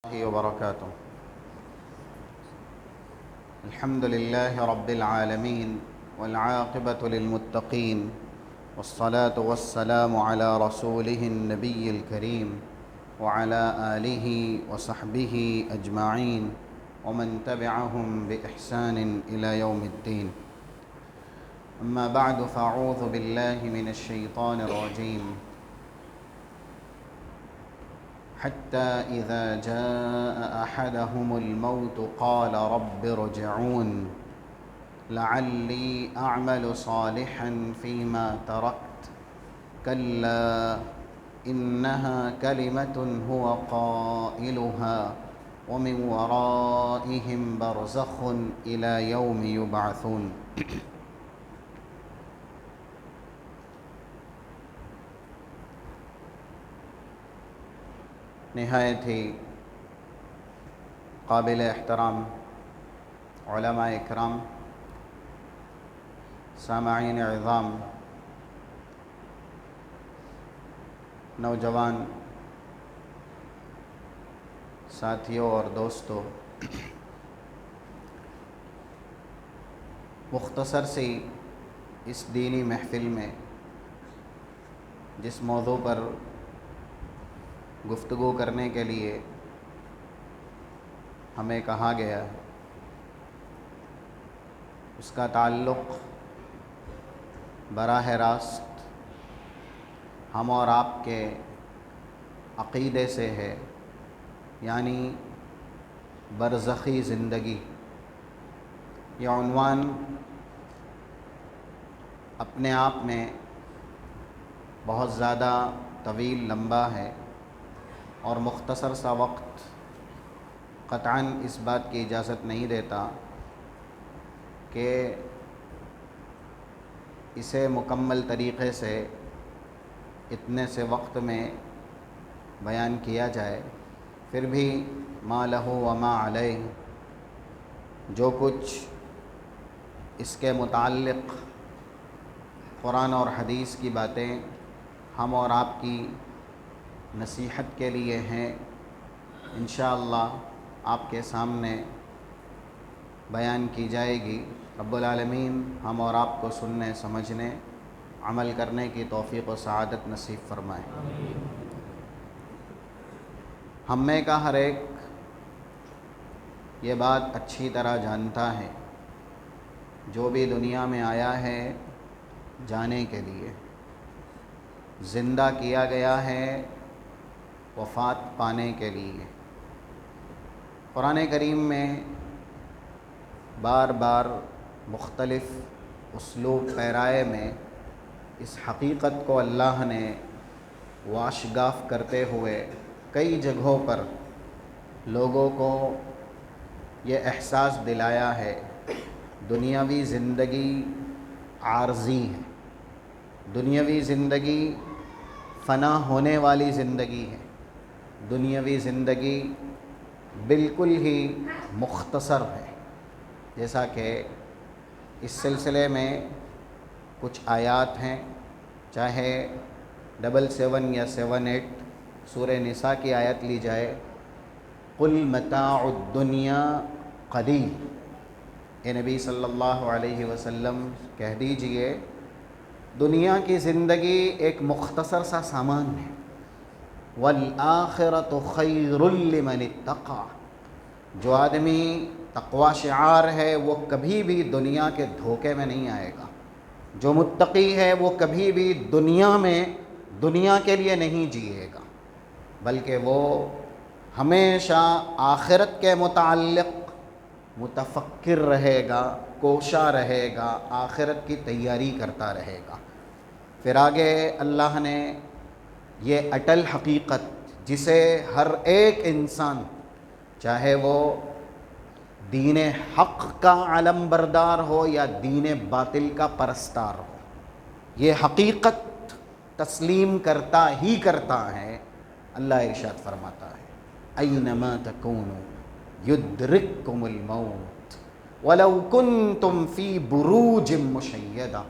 الله وبركاته. الحمد لله رب العالمين والعاقبة للمتقين والصلاة والسلام على رسوله النبي الكريم وعلى آله وصحبه أجمعين ومن تبعهم بإحسان إلى يوم الدين. أما بعد فأعوذ بالله من الشيطان الرجيم. حتى إذا جاء أحدهم الموت قال رب ارجعون لعلي أعمل صالحا فيما تركت كلا إنها كلمة هو قائلها ومن ورائهم برزخ إلى يوم يبعثون. نہایت ہی قابل احترام علماء اکرام، سامعین عظام، نوجوان ساتھیوں اور دوستوں، مختصر سی اس دینی محفل میں جس موضوع پر گفتگو کرنے کے لیے ہمیں کہا گیا ہے، اس کا تعلق براہ راست ہم اور آپ کے عقیدے سے ہے، یعنی برزخی زندگی۔ یہ عنوان اپنے آپ میں بہت زیادہ طویل لمبا ہے اور مختصر سا وقت قطعاً اس بات کی اجازت نہیں دیتا کہ اسے مکمل طریقے سے اتنے سے وقت میں بیان کیا جائے، پھر بھی ما لہ و ما علیہ، جو کچھ اس کے متعلق قرآن اور حدیث کی باتیں ہم اور آپ کی نصیحت کے لیے ہیں، انشاءاللہ آپ کے سامنے بیان کی جائے گی۔ رب العالمین ہم اور آپ کو سننے، سمجھنے، عمل کرنے کی توفیق و سعادت نصیب فرمائے۔ ہم میں کا ہر ایک یہ بات اچھی طرح جانتا ہے، جو بھی دنیا میں آیا ہے جانے کے لیے، زندہ کیا گیا ہے وفات پانے کے لیے۔ قرآن کریم میں بار بار مختلف اسلوب پیرائے میں اس حقیقت کو اللہ نے واشگاف کرتے ہوئے کئی جگہوں پر لوگوں کو یہ احساس دلایا ہے، دنیاوی زندگی عارضی ہے، دنیاوی زندگی فنا ہونے والی زندگی ہے، دنیاوی زندگی بالکل ہی مختصر ہے۔ جیسا کہ اس سلسلے میں کچھ آیات ہیں، چاہے 77 یا 78 سورہ نساء کی آیت لی جائے، قُلْ مَتَاعُ الدُّنْيَا قَلِيلٌ، اے نبی صلی اللہ علیہ وسلم کہہ دیجئے دنیا کی زندگی ایک مختصر سا سامان ہے، وَالْآخِرَةُ خَيْرٌ لِّمَنِ اتَّقَىٰ، جو آدمی تقوی شعار ہے وہ کبھی بھی دنیا کے دھوکے میں نہیں آئے گا، جو متقی ہے وہ کبھی بھی دنیا میں دنیا کے لیے نہیں جیے گا، بلکہ وہ ہمیشہ آخرت کے متعلق متفکر رہے گا، کوشاں رہے گا، آخرت کی تیاری کرتا رہے گا۔ پھر آگے اللہ نے یہ اٹل حقیقت جسے ہر ایک انسان، چاہے وہ دین حق کا علم بردار ہو یا دین باطل کا پرستار ہو، یہ حقیقت تسلیم کرتا ہی کرتا ہے۔ اللہ ارشاد فرماتا ہے اینما تکونوا یدرککم الموت ولو کنتم فی بروج مشیدہ،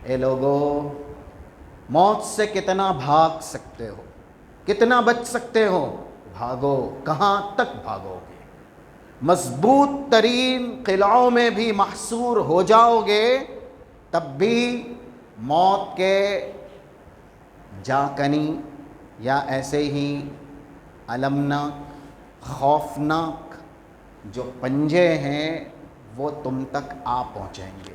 اے لوگو موت سے کتنا بھاگ سکتے ہو، کتنا بچ سکتے ہو؟ بھاگو، کہاں تک بھاگو گے؟ مضبوط ترین قلعوں میں بھی محصور ہو جاؤ گے، تب بھی موت کے جاکنی یا ایسے ہی المناک خوفناک جو پنجے ہیں وہ تم تک آ پہنچیں گے۔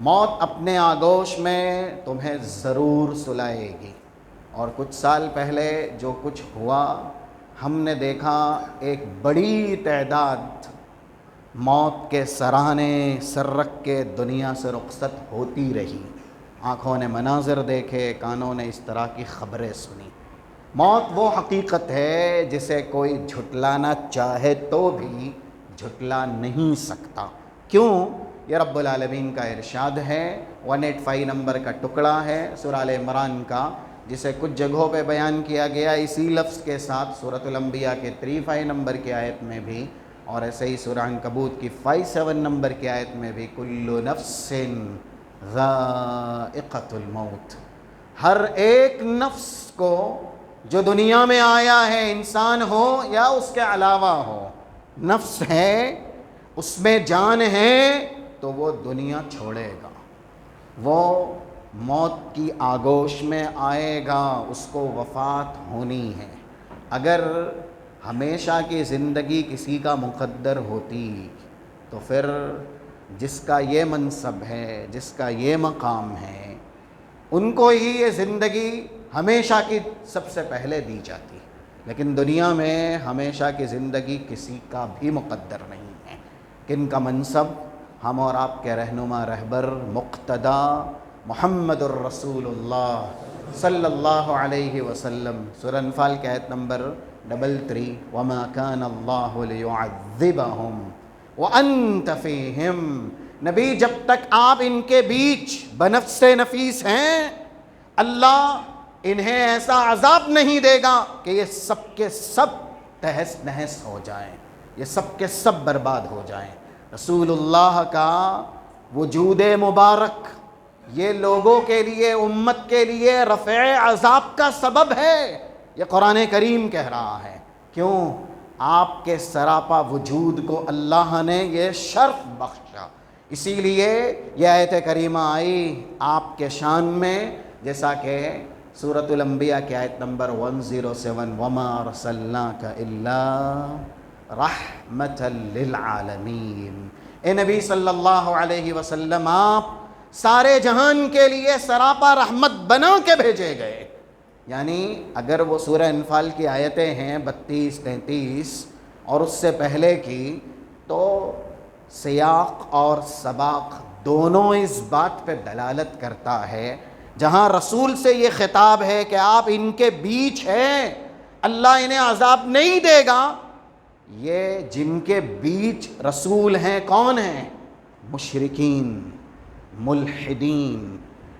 موت اپنے آغوش میں تمہیں ضرور سلائے گی۔ اور کچھ سال پہلے جو کچھ ہوا، ہم نے دیکھا ایک بڑی تعداد موت کے سرانے سر رکھ کے دنیا سے رخصت ہوتی رہی۔ آنکھوں نے مناظر دیکھے، کانوں نے اس طرح کی خبریں سنی۔ موت وہ حقیقت ہے جسے کوئی جھٹلانا چاہے تو بھی جھٹلا نہیں سکتا۔ کیوں؟ یہ رب العالمین کا ارشاد ہے، 185 نمبر کا ٹکڑا ہے سورہ آل عمران کا، جسے کچھ جگہوں پہ بیان کیا گیا اسی لفظ کے ساتھ سورۃ الانبیاء کے 35 نمبر کی آیت میں بھی، اور ایسے ہی سورہ عنکبوت کی 57 نمبر کی آیت میں بھی، کل نفس ذائقۃ الموت۔ ہر ایک نفس کو جو دنیا میں آیا ہے، انسان ہو یا اس کے علاوہ ہو، نفس ہے، اس میں جان ہے، تو وہ دنیا چھوڑے گا، وہ موت کی آغوش میں آئے گا، اس کو وفات ہونی ہے۔ اگر ہمیشہ کی زندگی کسی کا مقدر ہوتی تو پھر جس کا یہ منصب ہے، جس کا یہ مقام ہے، ان کو ہی یہ زندگی ہمیشہ کی سب سے پہلے دی جاتی۔ لیکن دنیا میں ہمیشہ کی زندگی کسی کا بھی مقدر نہیں ہے۔ کن کا منصب؟ ہم اور آپ کے رہنما رہبر مقتدی محمد الرسول اللہ صلی اللہ علیہ وسلم، سورہ انفال کی آیت نمبر 33، وَمَا كَانَ اللَّهُ لِيُعَذِّبَهُمْ وَأَنْتَ فِيهِمْ۔ نبی جب تک آپ ان کے بیچ بنفس نفیس ہیں، اللہ انہیں ایسا عذاب نہیں دے گا کہ یہ سب کے سب تہس نہس ہو جائیں، یہ سب کے سب برباد ہو جائیں۔ رسول اللہ کا وجود مبارک یہ لوگوں کے لیے، امت کے لیے رفع عذاب کا سبب ہے، یہ قرآن کریم کہہ رہا ہے۔ کیوں؟ آپ کے سراپا وجود کو اللہ نے یہ شرف بخشا، اسی لیے یہ آیت کریمہ آئی آپ کے شان میں، جیسا کہ سورۃ الانبیاء کی آیت نمبر 107، وَمَا أَرْسَلْنَاكَ إِلَّا رَحْمَةً لِلْعَالَمِينَ۔ اے نبی صلی اللہ علیہ وسلم، آپ سارے جہان کے لیے سراپا رحمت بنا کے بھیجے گئے۔ یعنی اگر وہ سورہ انفال کی آیتیں ہیں 32 33 اور اس سے پہلے کی، تو سیاق اور سباق دونوں اس بات پہ دلالت کرتا ہے، جہاں رسول سے یہ خطاب ہے کہ آپ ان کے بیچ ہیں، اللہ انہیں عذاب نہیں دے گا۔ یہ جن کے بیچ رسول ہیں کون ہیں؟ مشرکین، ملحدین،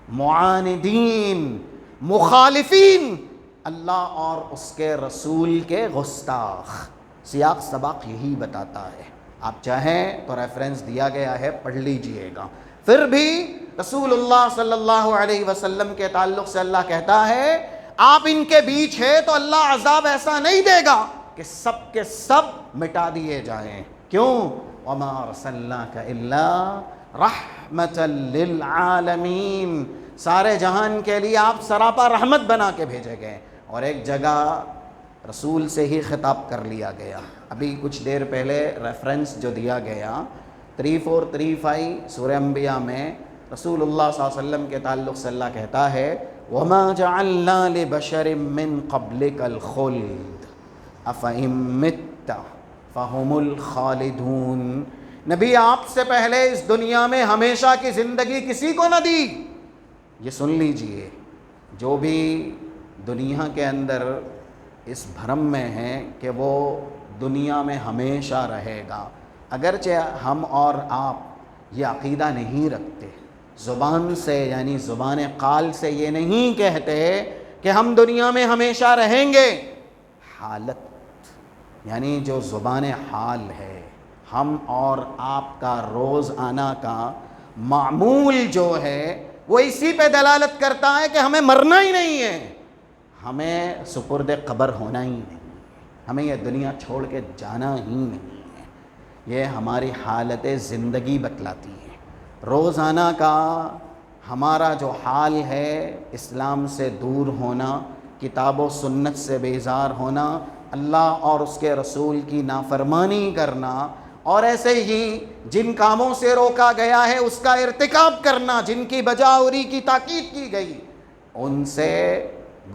معاندین، مخالفین، اللہ اور اس کے رسول کے گستاخ۔ سیاق سباق یہی بتاتا ہے، آپ چاہیں تو ریفرنس دیا گیا ہے، پڑھ لیجئے گا۔ پھر بھی رسول اللہ صلی اللہ علیہ وسلم کے تعلق سے اللہ کہتا ہے، آپ ان کے بیچ ہے تو اللہ عذاب ایسا نہیں دے گا کہ سب کے سب مٹا دیے جائیں۔ کیوں؟ وَمَا أَرْسَلْنَاكَ إِلَّا رَحْمَةً لِلْعَالَمِينَ، سارے جہان کے لیے آپ سراپا رحمت بنا کے بھیجے گئے۔ اور ایک جگہ رسول سے ہی خطاب کر لیا گیا، ابھی کچھ دیر پہلے ریفرنس جو دیا گیا 34 35 سورہ انبیاء میں، رسول اللہ صلی اللہ علیہ وسلم کے تعلق سے اللہ کہتا ہے، وَمَا جَعَلْنَا لِبَشَرٍ مِّن قَبْلِكَ الْخُلْدَ أَفَإِن مِّتَّ فَهُمُ الْخَالِدُونَ۔ نبی آپ سے پہلے اس دنیا میں ہمیشہ کی زندگی کسی کو نہ دی۔ یہ سن لیجئے، جو بھی دنیا کے اندر اس بھرم میں ہے کہ وہ دنیا میں ہمیشہ رہے گا، اگرچہ ہم اور آپ یہ عقیدہ نہیں رکھتے، زبان سے یعنی زبان قال سے یہ نہیں کہتے کہ ہم دنیا میں ہمیشہ رہیں گے، حالت یعنی جو زبان حال ہے، ہم اور آپ کا روز آنا کا معمول جو ہے وہ اسی پہ دلالت کرتا ہے کہ ہمیں مرنا ہی نہیں ہے، ہمیں سپرد قبر ہونا ہی نہیں۔ ہمیں یہ دنیا چھوڑ کے جانا ہی نہیں ہے. یہ ہماری حالت زندگی بتلاتی ہے. روزانہ کا ہمارا جو حال ہے، اسلام سے دور ہونا، کتاب و سنت سے بیزار ہونا، اللہ اور اس کے رسول کی نافرمانی کرنا، اور ایسے ہی جن کاموں سے روکا گیا ہے اس کا ارتکاب کرنا، جن کی بجاوری کی تاکید کی گئی ان سے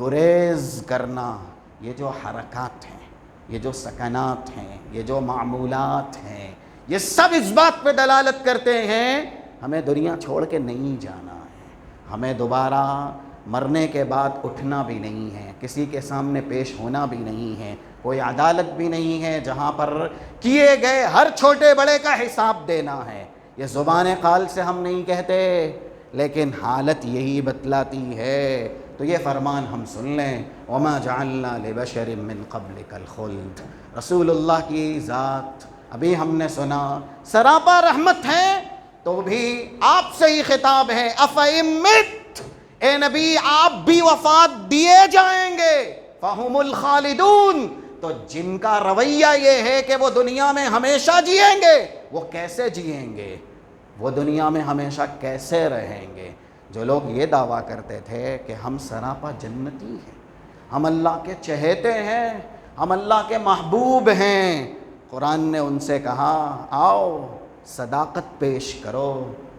گریز کرنا. یہ جو حرکات ہیں، یہ جو سکنات ہیں، یہ جو معمولات ہیں، یہ سب اس بات پہ دلالت کرتے ہیں ہمیں دنیا چھوڑ کے نہیں جانا ہے. ہمیں دوبارہ مرنے کے بعد اٹھنا بھی نہیں ہے، کسی کے سامنے پیش ہونا بھی نہیں ہے، کوئی عدالت بھی نہیں ہے جہاں پر کیے گئے ہر چھوٹے بڑے کا حساب دینا ہے. یہ زبان قال سے ہم نہیں کہتے، لیکن حالت یہی بتلاتی ہے. تو یہ فرمان ہم سن لیں، وما جعلنا لبشر من قبلک الخلد. رسول اللہ کی ذات ابھی ہم نے سنا سراپا رحمت ہے، تو بھی آپ سے ہی خطاب ہے. افئمت، اے نبی آپ بھی وفات دیے جائیں گے، فہم الخالدون. تو جن کا رویہ یہ ہے کہ وہ دنیا میں ہمیشہ جئیں گے، وہ کیسے جئیں گے؟ وہ دنیا میں ہمیشہ کیسے رہیں گے؟ جو لوگ یہ دعویٰ کرتے تھے کہ ہم سراپا جنتی ہیں، ہم اللہ کے چہیتے ہیں، ہم اللہ کے محبوب ہیں، قرآن نے ان سے کہا آؤ صداقت پیش کرو،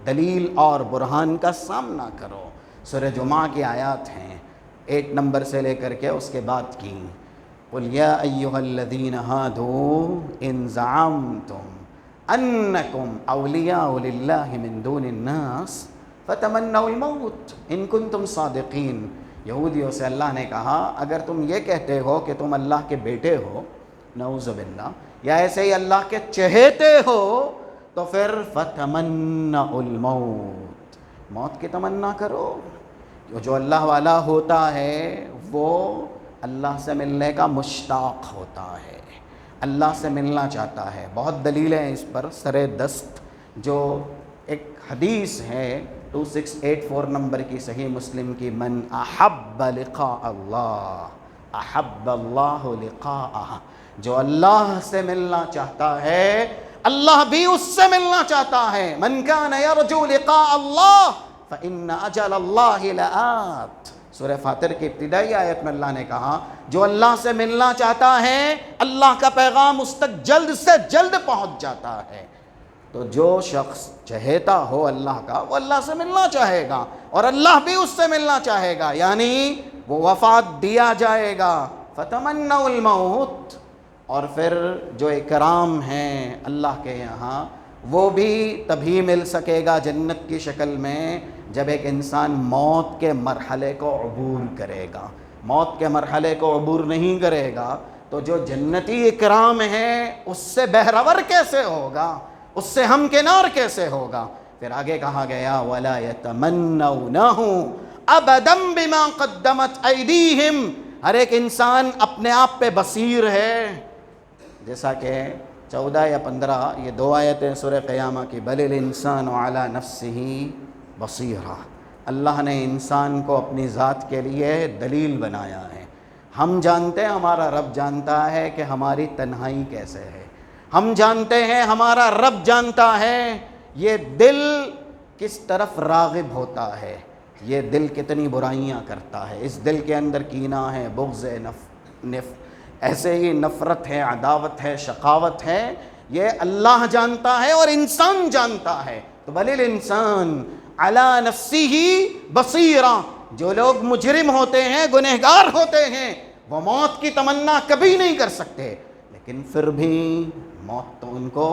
دلیل اور برہان کا سامنا کرو. سورہ جمعہ کی آیات ہیں 8 نمبر سے لے کر کے اس کے بعد کی. قُلْ يَا أَيُّهَا الَّذِينَ هَادُوا إِنْ زَعَمْتُمْ أَنَّكُمْ أَوْلِيَاءُ لِلَّهِ مِنْ دُونِ النَّاسِ فَتَمَنَّوُا الْمَوْتَ إِن كُنْتُمْ صَادِقِينَ. یہودیوں سے اللہ نے کہا اگر تم یہ کہتے ہو کہ تم اللہ کے بیٹے ہو، نعوذ باللہ، یا ایسے ہی اللہ کے چہیتے ہو، تو پھر فَتَمَنَّوُا الْمَوْتَ، موت کی تمنا کرو. جو اللہ والا ہوتا ہے وہ اللہ سے ملنے کا مشتاق ہوتا ہے، اللہ سے ملنا چاہتا ہے. بہت دلیلیں ہیں اس پر سر دست. جو ایک حدیث ہے 2684 نمبر کی صحیح مسلم کی، من احب لقاء اللہ احب اللہ لقاءہ. جو اللہ سے ملنا چاہتا ہے اللہ بھی اس سے ملنا چاہتا ہے. من کان یرجو لقاء اللہ فإن اجل اللہ لآت. سورہ فاتر کی ابتدائی آیت میں اللہ نے کہا جو اللہ سے ملنا چاہتا ہے اللہ کا پیغام اس تک جلد سے جلد پہنچ جاتا ہے. تو جو شخص چہیتا ہو اللہ کا، وہ اللہ سے ملنا چاہے گا اور اللہ بھی اس سے ملنا چاہے گا، یعنی وہ وفات دیا جائے گا. فتمنوا الموت. اور پھر جو اکرام ہیں اللہ کے یہاں وہ بھی تبھی مل سکے گا جنت کی شکل میں جب ایک انسان موت کے مرحلے کو عبور کرے گا. موت کے مرحلے کو عبور نہیں کرے گا تو جو جنتی اکرام ہے اس سے بہرور کیسے ہوگا، اس سے ہمکنار کیسے ہوگا؟ پھر آگے کہا گیا وَلَا يَتَمَنَّوْنَهُ أَبَدًا بِمَا قَدَّمَتْ أَيْدِيهِمْ. ہر ایک انسان اپنے آپ پہ بصیر ہے. جیسا کہ 14 یا 15 یہ 2 آیتیں سورہ قیامہ کی، بل الانسان علی نفسہ بصیرہ. اللہ نے انسان کو اپنی ذات کے لیے دلیل بنایا ہے. ہم جانتے ہیں، ہمارا رب جانتا ہے کہ ہماری تنہائی کیسے ہے. ہم جانتے ہیں، ہمارا رب جانتا ہے یہ دل کس طرف راغب ہوتا ہے، یہ دل کتنی برائیاں کرتا ہے. اس دل کے اندر کینہ ہے، بغض ہے، ایسے ہی نفرت ہے، عداوت ہے، شقاوت ہے. یہ اللہ جانتا ہے اور انسان جانتا ہے. تو بل الانسان علی نفسہ بصیرہ. جو لوگ مجرم ہوتے ہیں، گنہگار ہوتے ہیں، وہ موت کی تمنا کبھی نہیں کر سکتے، لیکن پھر بھی موت تو ان کو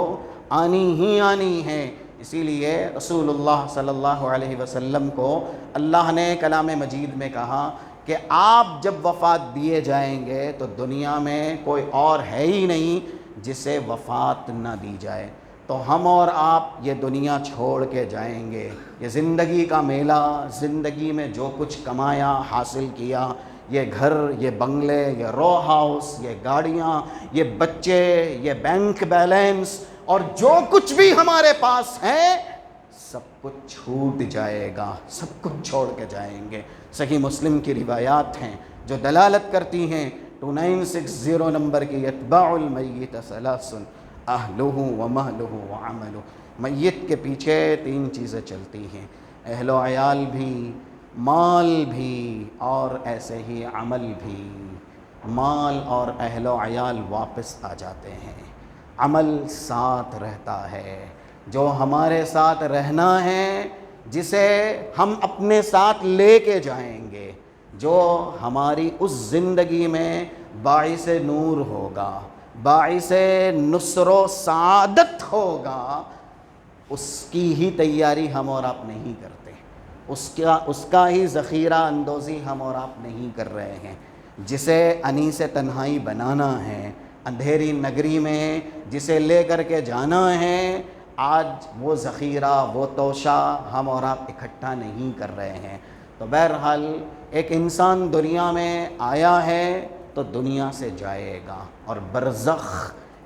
آنی ہی آنی ہے. اسی لیے رسول اللہ صلی اللہ علیہ وسلم کو اللہ نے کلام مجید میں کہا کہ آپ جب وفات دیے جائیں گے تو دنیا میں کوئی اور ہے ہی نہیں جسے وفات نہ دی جائے. تو ہم اور آپ یہ دنیا چھوڑ کے جائیں گے. یہ زندگی کا میلہ، زندگی میں جو کچھ کمایا، حاصل کیا، یہ گھر، یہ بنگلے، یہ رو ہاؤس، یہ گاڑیاں، یہ بچے، یہ بینک بیلنس اور جو کچھ بھی ہمارے پاس ہے سب کچھ چھوٹ جائے گا، سب کچھ چھوڑ کے جائیں گے. صحیح مسلم کی روایات ہیں جو دلالت کرتی ہیں 2960 نمبر کی یتبع المیت ثلاث اہلہ و مہلہ و عملہ، میت کے پیچھے 3 چیزیں چلتی ہیں، اہل و عیال بھی، مال بھی، اور ایسے ہی عمل بھی۔ مال اور اہل و عیال واپس آ جاتے ہیں، عمل ساتھ رہتا ہے۔ جو ہمارے ساتھ رہنا ہے، جسے ہم اپنے ساتھ لے کے جائیں گے، جو ہماری اس زندگی میں باعث نور ہوگا، باعث نصر و سعادت ہوگا، اس کی ہی تیاری ہم اور آپ نہیں کرتے، اس کا ہی ذخیرہ اندوزی ہم اور آپ نہیں کر رہے ہیں۔ جسے انیس تنہائی بنانا ہے، اندھیری نگری میں جسے لے کر کے جانا ہے، آج وہ ذخیرہ، وہ توشہ ہم اور آپ اکٹھا نہیں کر رہے ہیں۔ تو بہرحال ایک انسان دنیا میں آیا ہے تو دنیا سے جائے گا، اور برزخ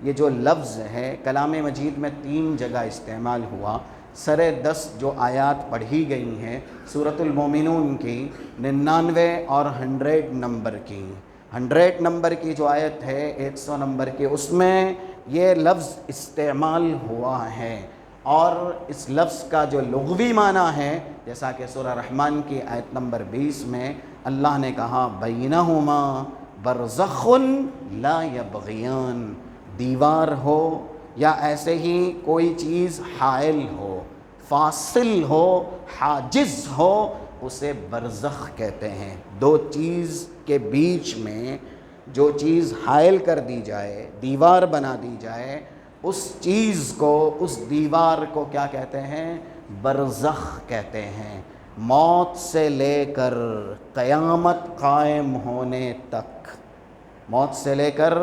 یہ جو لفظ ہے کلام مجید میں 3 جگہ استعمال ہوا۔ سرے 10 جو آیات پڑھی گئی ہیں سورۃ المومنون کی 99 اور 100 نمبر کی، 100 نمبر کی جو آیت ہے 100 نمبر کی، اس میں یہ لفظ استعمال ہوا ہے، اور اس لفظ کا جو لغوی معنی ہے، جیسا کہ سورہ رحمان کی آیت نمبر 20 میں اللہ نے کہا بینہما برزخ لا یبغیان، دیوار ہو یا ایسے ہی کوئی چیز حائل ہو، فاصل ہو، حاجز ہو، اسے برزخ کہتے ہیں۔ 2 چیز کے بیچ میں جو چیز حائل کر دی جائے، دیوار بنا دی جائے، اس چیز کو، اس دیوار کو کیا کہتے ہیں؟ برزخ کہتے ہیں۔ موت سے لے کر قیامت قائم ہونے تک، موت سے لے کر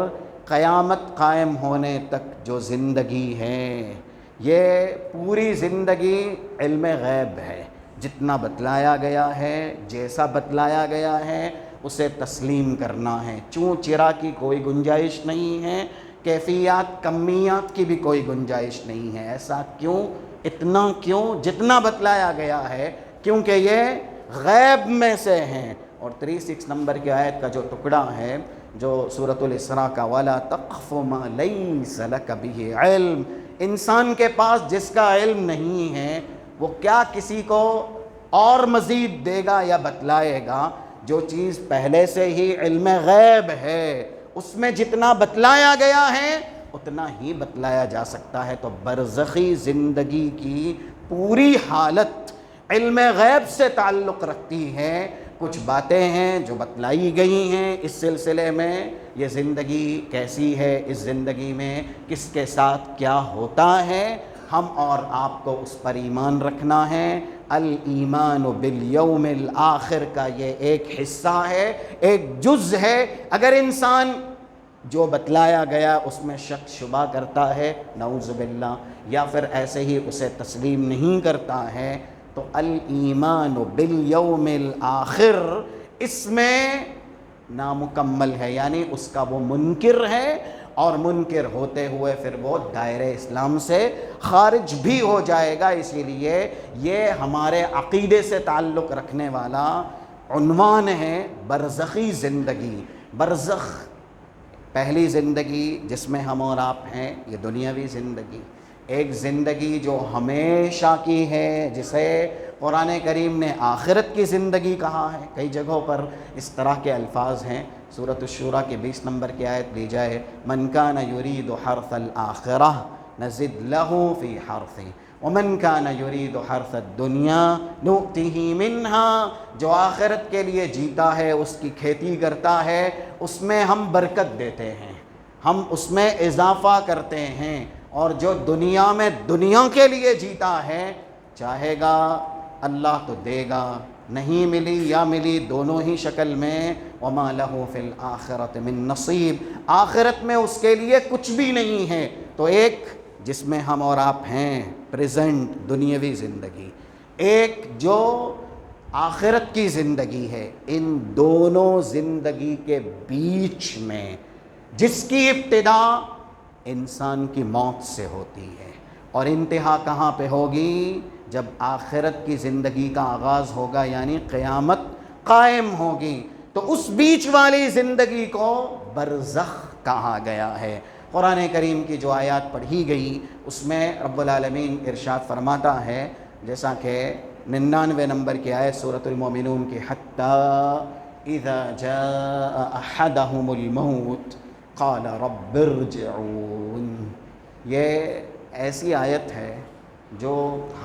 قیامت قائم ہونے تک جو زندگی ہے، یہ پوری زندگی علم غیب ہے۔ جتنا بتلایا گیا ہے، جیسا بتلایا گیا ہے، اسے تسلیم کرنا ہے۔ چوں چرا کی کوئی گنجائش نہیں ہے، کیفیات کمیات کی بھی کوئی گنجائش نہیں ہے۔ ایسا کیوں؟ اتنا کیوں؟ جتنا بتلایا گیا ہے، کیونکہ یہ غیب میں سے ہیں۔ اور 36 نمبر کی آیت کا جو ٹکڑا ہے جو سورۃ الاسراء کا وَلَا تَقْفُ مَا لَيْسَ لَكَ بِهِ علم، انسان کے پاس جس کا علم نہیں ہے وہ کیا کسی کو اور مزید دے گا یا بتلائے گا؟ جو چیز پہلے سے ہی علم غیب ہے، اس میں جتنا بتلایا گیا ہے اتنا ہی بتلایا جا سکتا ہے۔ تو برزخی زندگی کی پوری حالت علم غیب سے تعلق رکھتی ہے۔ کچھ باتیں ہیں جو بتلائی گئی ہیں اس سلسلے میں، یہ زندگی کیسی ہے، اس زندگی میں کس کے ساتھ کیا ہوتا ہے، ہم اور آپ کو اس پر ایمان رکھنا ہے۔ الایمان بالیوم الآخر کا یہ ایک حصہ ہے، ایک جز ہے۔ اگر انسان جو بتلایا گیا اس میں شک شبہ کرتا ہے، نعوذ باللہ، یا پھر ایسے ہی اسے تسلیم نہیں کرتا ہے، تو الایمان بالیوم الآخر اس میں نامکمل ہے، یعنی اس کا وہ منکر ہے، اور منکر ہوتے ہوئے پھر وہ دائرہ اسلام سے خارج بھی ہو جائے گا۔ اسی لیے یہ ہمارے عقیدے سے تعلق رکھنے والا عنوان ہے برزخی زندگی۔ برزخ پہلی زندگی جس میں ہم اور آپ ہیں، یہ دنیاوی زندگی، ایک زندگی جو ہمیشہ کی ہے، جسے قرآن کریم نے آخرت کی زندگی کہا ہے۔ کئی جگہوں پر اس طرح کے الفاظ ہیں۔ سورۃ الشورى کی 20 نمبر کی آیت لی جائے، من کان یرید حرث الآخرہ نزد لہ فی حرثہ ومن کان یرید حرث الدنیا نؤتہ منہا، جو آخرت کے لیے جیتا ہے، اس کی کھیتی کرتا ہے، اس میں ہم برکت دیتے ہیں، ہم اس میں اضافہ کرتے ہیں۔ اور جو دنیا میں دنیا کے لیے جیتا ہے، چاہے گا اللہ تو دے گا، نہیں ملی یا ملی دونوں ہی شکل میں، وما لہ فی الآخرۃ من نصیب، آخرت میں اس کے لیے کچھ بھی نہیں ہے۔ تو ایک جس میں ہم اور آپ ہیں، پریزنٹ دنیاوی زندگی، ایک جو آخرت کی زندگی ہے، ان دونوں زندگی کے بیچ میں جس کی ابتدا انسان کی موت سے ہوتی ہے، اور انتہا کہاں پہ ہوگی؟ جب آخرت کی زندگی کا آغاز ہوگا، یعنی قیامت قائم ہوگی۔ تو اس بیچ والی زندگی کو برزخ کہا گیا ہے۔ قرآن کریم کی جو آیات پڑھی گئی اس میں رب العالمین ارشاد فرماتا ہے، جیسا کہ 99 نمبر کی آیت سورۃ المومنون کی، حتی اذا جاء احدہم الموت قال رب ارجعون، یہ ایسی آیت ہے جو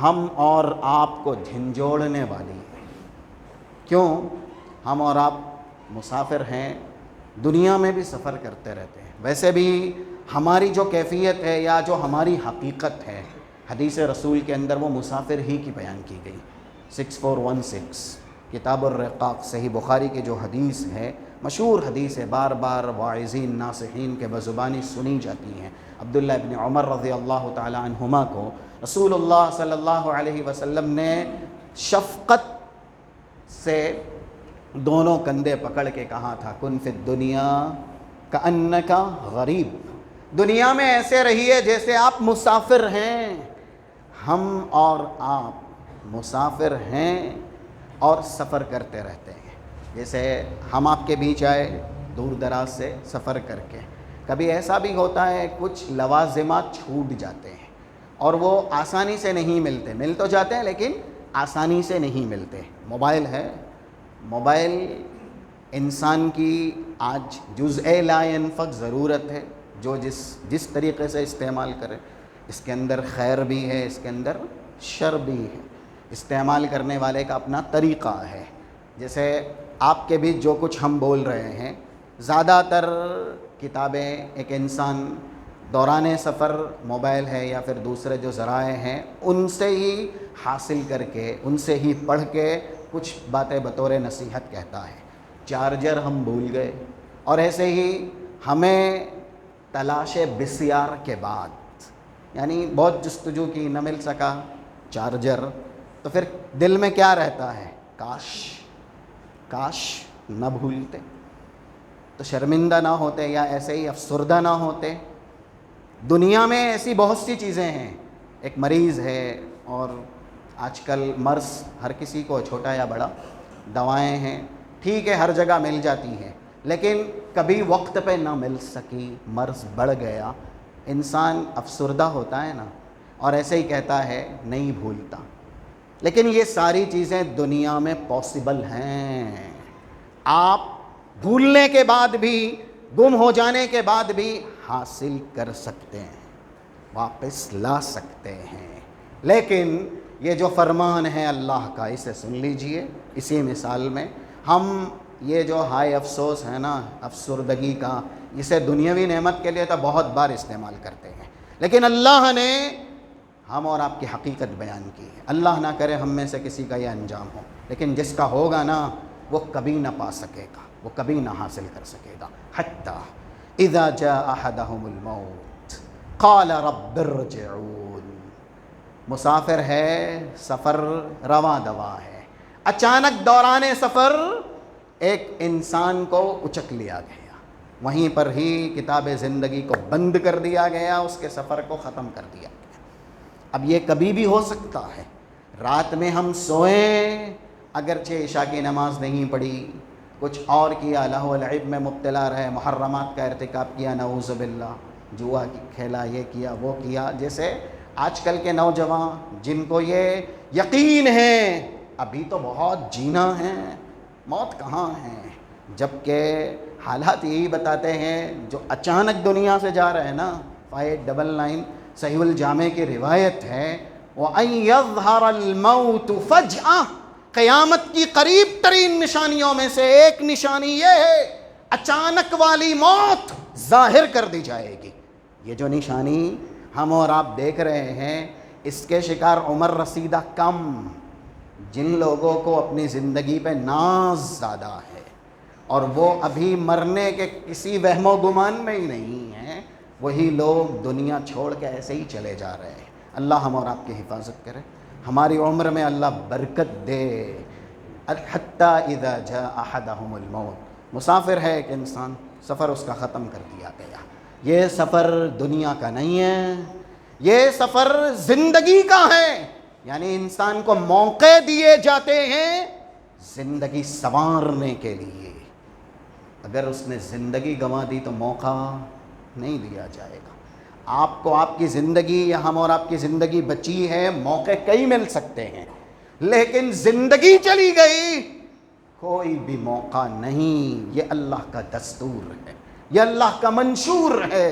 ہم اور آپ کو جھنجھوڑنے والی ہے۔ کیوں؟ ہم اور آپ مسافر ہیں، دنیا میں بھی سفر کرتے رہتے ہیں۔ ویسے بھی ہماری جو کیفیت ہے یا جو ہماری حقیقت ہے، حدیث رسول کے اندر وہ مسافر ہی کی بیان کی گئی۔ 6416 کتاب الرقاق صحیح بخاری کی جو حدیث ہے، مشہور حدیث ہے، بار بار واعظین ناصحین کے بزبانی سنی جاتی ہیں۔ عبداللہ ابن عمر رضی اللہ تعالی عنہما کو رسول اللہ صلی اللہ علیہ وسلم نے شفقت سے دونوں کندھے پکڑ کے کہا تھا، کن فی الدنیا کأنک غریب، دنیا میں ایسے رہیے جیسے آپ مسافر ہیں۔ ہم اور آپ مسافر ہیں اور سفر کرتے رہتے ہیں۔ جیسے ہم آپ کے بیچ آئے دور دراز سے سفر کر کے، کبھی ایسا بھی ہوتا ہے کچھ لوازمات چھوٹ جاتے ہیں اور وہ آسانی سے نہیں ملتے، مل تو جاتے ہیں لیکن آسانی سے نہیں ملتے۔ موبائل ہے، موبائل انسان کی آج جزء لا ينفک ضرورت ہے، جو جس طریقے سے استعمال کرے، اس کے اندر خیر بھی ہے، اس کے اندر شر بھی ہے، استعمال کرنے والے کا اپنا طریقہ ہے۔ جیسے آپ کے بھی جو کچھ ہم بول رہے ہیں، زیادہ تر کتابیں ایک انسان دوران سفر موبائل ہے یا پھر دوسرے جو ذرائع ہیں ان سے ہی حاصل کر کے، ان سے ہی پڑھ کے کچھ باتیں بطور نصیحت کہتا ہے۔ چارجر ہم بھول گئے، اور ایسے ہی ہمیں تلاش بسیار کے بعد، یعنی بہت جستجو کی، نہ مل سکا چارجر، تو پھر دل میں کیا رہتا ہے؟ کاش نہ بھولتے تو شرمندہ نہ ہوتے، یا ایسے ہی افسردہ نہ ہوتے۔ دنیا میں ایسی بہت سی چیزیں ہیں، ایک مریض ہے، اور آج کل مرض ہر کسی کو، چھوٹا یا بڑا، دوائیں ہیں، ٹھیک ہے ہر جگہ مل جاتی ہیں، لیکن کبھی وقت پہ نہ مل سکی، مرض بڑھ گیا، انسان افسردہ ہوتا ہے نا، اور ایسے ہی کہتا ہے نہیں بھولتا۔ لیکن یہ ساری چیزیں دنیا میں پاسبل ہیں، آپ بھولنے کے بعد بھی، گم ہو جانے کے بعد بھی حاصل کر سکتے ہیں، واپس لا سکتے ہیں۔ لیکن یہ جو فرمان ہے اللہ کا، اسے سن لیجئے۔ اسی مثال میں ہم یہ جو ہائے افسوس ہے نا، افسردگی کا، اسے دنیاوی نعمت کے لیے تو بہت بار استعمال کرتے ہیں، لیکن اللہ نے ہم اور آپ کی حقیقت بیان کی ہے۔ اللہ نہ کرے ہم میں سے کسی کا یہ انجام ہو، لیکن جس کا ہوگا نا وہ کبھی نہ پا سکے گا، وہ کبھی نہ حاصل کر سکے گا۔ حتی اذا جاء احدہم الموت قال رب ارجعون، مسافر ہے، سفر رواں دواں ہے، اچانک دوران سفر ایک انسان کو اچک لیا گیا، وہیں پر ہی کتاب زندگی کو بند کر دیا گیا، اس کے سفر کو ختم کر دیا گیا۔ اب یہ کبھی بھی ہو سکتا ہے، رات میں ہم سوئیں، اگرچہ عشاء کی نماز نہیں پڑھی، کچھ اور کیا، لہو و لعب میں مبتلا رہے، محرمات کا ارتکاب کیا، نعوذ باللہ، جوا کھیلا، یہ کیا وہ کیا، جیسے آج کل کے نوجوان جن کو یہ یقین ہے ابھی تو بہت جینا ہے، موت کہاں ہے، جبکہ حالات یہی بتاتے ہیں، جو اچانک دنیا سے جا رہے ہیں نا، 5899 صحیح الجامع کی روایت ہے، وَأَن يَظْهَرَ الْمَوْتُ فَجْأَةً، قیامت کی قریب ترین نشانیوں میں سے ایک نشانی یہ ہے، اچانک والی موت ظاہر کر دی جائے گی۔ یہ جو نشانی ہم اور آپ دیکھ رہے ہیں، اس کے شکار عمر رسیدہ کم، جن لوگوں کو اپنی زندگی پہ ناز زیادہ ہے اور وہ ابھی مرنے کے کسی وہم و گمان میں ہی نہیں ہیں، وہی لوگ دنیا چھوڑ کے ایسے ہی چلے جا رہے ہیں۔ اللہ ہم اور آپ کی حفاظت کرے، ہماری عمر میں اللہ برکت دے۔ حتی اذا جاء احدہم الموت، مسافر ہے ایک انسان، سفر اس کا ختم کر دیا گیا۔ یہ سفر دنیا کا نہیں ہے، یہ سفر زندگی کا ہے، یعنی انسان کو موقع دیے جاتے ہیں زندگی سنوارنے کے لیے۔ اگر اس نے زندگی گنوا دی تو موقع نہیں دیا جائے گا. آپ کو آپ کی زندگی یا ہم اور آپ کی زندگی بچی ہے, موقع کئی مل سکتے ہیں, لیکن زندگی چلی گئی کوئی بھی موقع نہیں. یہ اللہ کا دستور ہے, یہ اللہ کا منشور ہے,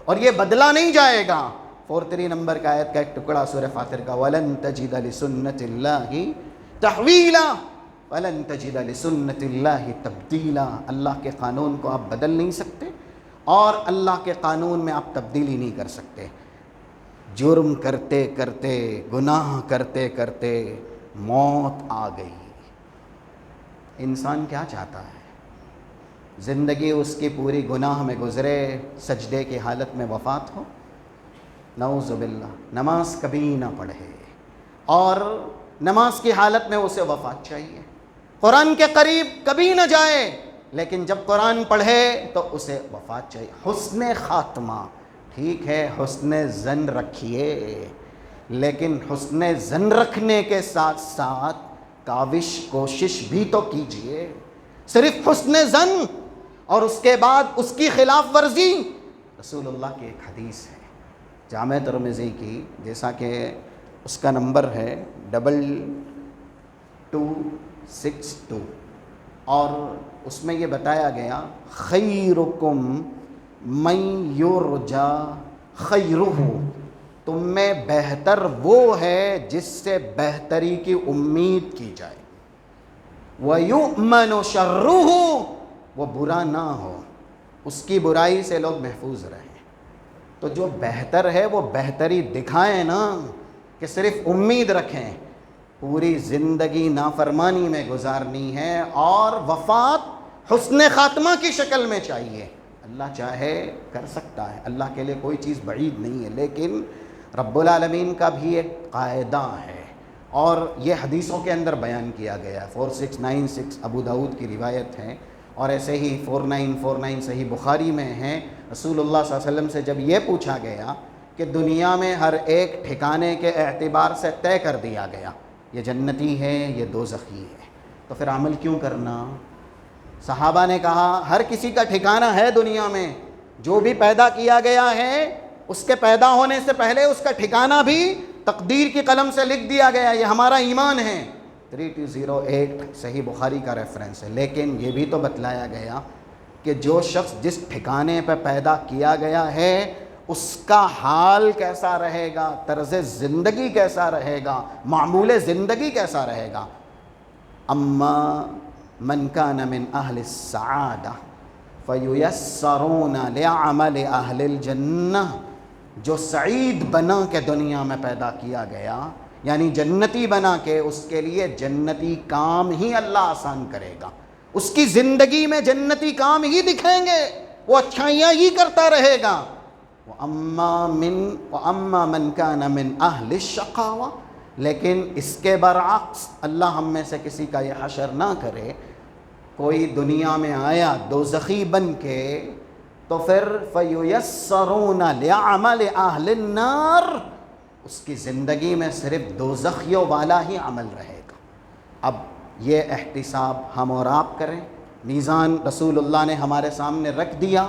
اور یہ بدلا نہیں جائے گا. 43 نمبر کا آیت کا ایک ٹکڑا سورہ فاطر کا, وَلَن تَجِدَ لِسُنَّةِ اللَّهِ تَحْوِيلًا وَلَن تَجِدَ لِسُنَّةِ اللَّهِ تَبْدِيلًا. اللہ کے قانون کو آپ بدل نہیں سکتے اور اللہ کے قانون میں آپ تبدیلی نہیں کر سکتے. جرم کرتے کرتے, گناہ کرتے کرتے موت آ گئی. انسان کیا چاہتا ہے؟ زندگی اس کی پوری گناہ میں گزرے, سجدے کی حالت میں وفات ہو؟ نعوذ باللہ. نماز کبھی نہ پڑھے اور نماز کی حالت میں اسے وفات چاہیے. قرآن کے قریب کبھی نہ جائے, لیکن جب قرآن پڑھے تو اسے وفات چاہیے. حسن خاتمہ ٹھیک ہے, حسن ظن رکھیے, لیکن حسن ظن رکھنے کے ساتھ ساتھ کاوش کوشش بھی تو کیجئے. صرف حسن ظن اور اس کے بعد اس کی خلاف ورزی. رسول اللہ کی ایک حدیث ہے جامع ترمذی کی, جیسا کہ اس کا نمبر ہے 2262, اور اس میں یہ بتایا گیا خیرکم من یرجا خیرہ, تم میں بہتر وہ ہے جس سے بہتری کی امید کی جائے. وَيُؤْمَنُ شَرُّهُ, وہ برا نہ ہو, اس کی برائی سے لوگ محفوظ رہیں. تو جو بہتر ہے وہ بہتری دکھائیں نا, کہ صرف امید رکھیں. پوری زندگی نافرمانی میں گزارنی ہے اور وفات حسن خاتمہ کی شکل میں چاہیے. اللہ چاہے کر سکتا ہے, اللہ کے لیے کوئی چیز بعید نہیں ہے, لیکن رب العالمین کا بھی ایک قاعدہ ہے, اور یہ حدیثوں کے اندر بیان کیا گیا. 4696 ابو داؤد کی روایت ہے, اور ایسے ہی 4949 صحیح بخاری میں ہیں. رسول اللہ صلی اللہ علیہ وسلم سے جب یہ پوچھا گیا کہ دنیا میں ہر ایک ٹھکانے کے اعتبار سے طے کر دیا گیا, یہ جنتی ہے, یہ دوزخی ہے, تو پھر عمل کیوں کرنا؟ صحابہ نے کہا ہر کسی کا ٹھکانہ ہے دنیا میں, جو بھی پیدا کیا گیا ہے اس کے پیدا ہونے سے پہلے اس کا ٹھکانہ بھی تقدیر کی قلم سے لکھ دیا گیا. یہ ہمارا ایمان ہے. 3208 صحیح بخاری کا ریفرنس ہے. لیکن یہ بھی تو بتلایا گیا کہ جو شخص جس ٹھکانے پہ پیدا کیا گیا ہے اس کا حال کیسا رہے گا, طرز زندگی کیسا رہے گا, معمول زندگی کیسا رہے گا. اما من کان من اہل السعادہ فیسرون لعمل اہل الجنہ, جو سعید بنا کے دنیا میں پیدا کیا گیا, یعنی جنتی بنا کے, اس کے لیے جنتی کام ہی اللہ آسان کرے گا. اس کی زندگی میں جنتی کام ہی دکھیں گے, وہ اچھائیاں ہی کرتا رہے گا. وَأَمَّا مَنْ كَانَ مِنْ أَهْلِ الشَّقَاوَةِ, لیکن اس کے برعکس اللہ ہم میں سے کسی کا یہ حشر نہ کرے, کوئی دنیا میں آیا دوزخی بن کے, تو پھر فَيُيَسَّرُونَ لِعَمَلِ أَهْلِ النَّارِ, اس کی زندگی میں صرف دوزخیوں والا ہی عمل رہے گا. اب یہ احتساب ہم اور آپ کریں. میزان رسول اللہ نے ہمارے سامنے رکھ دیا,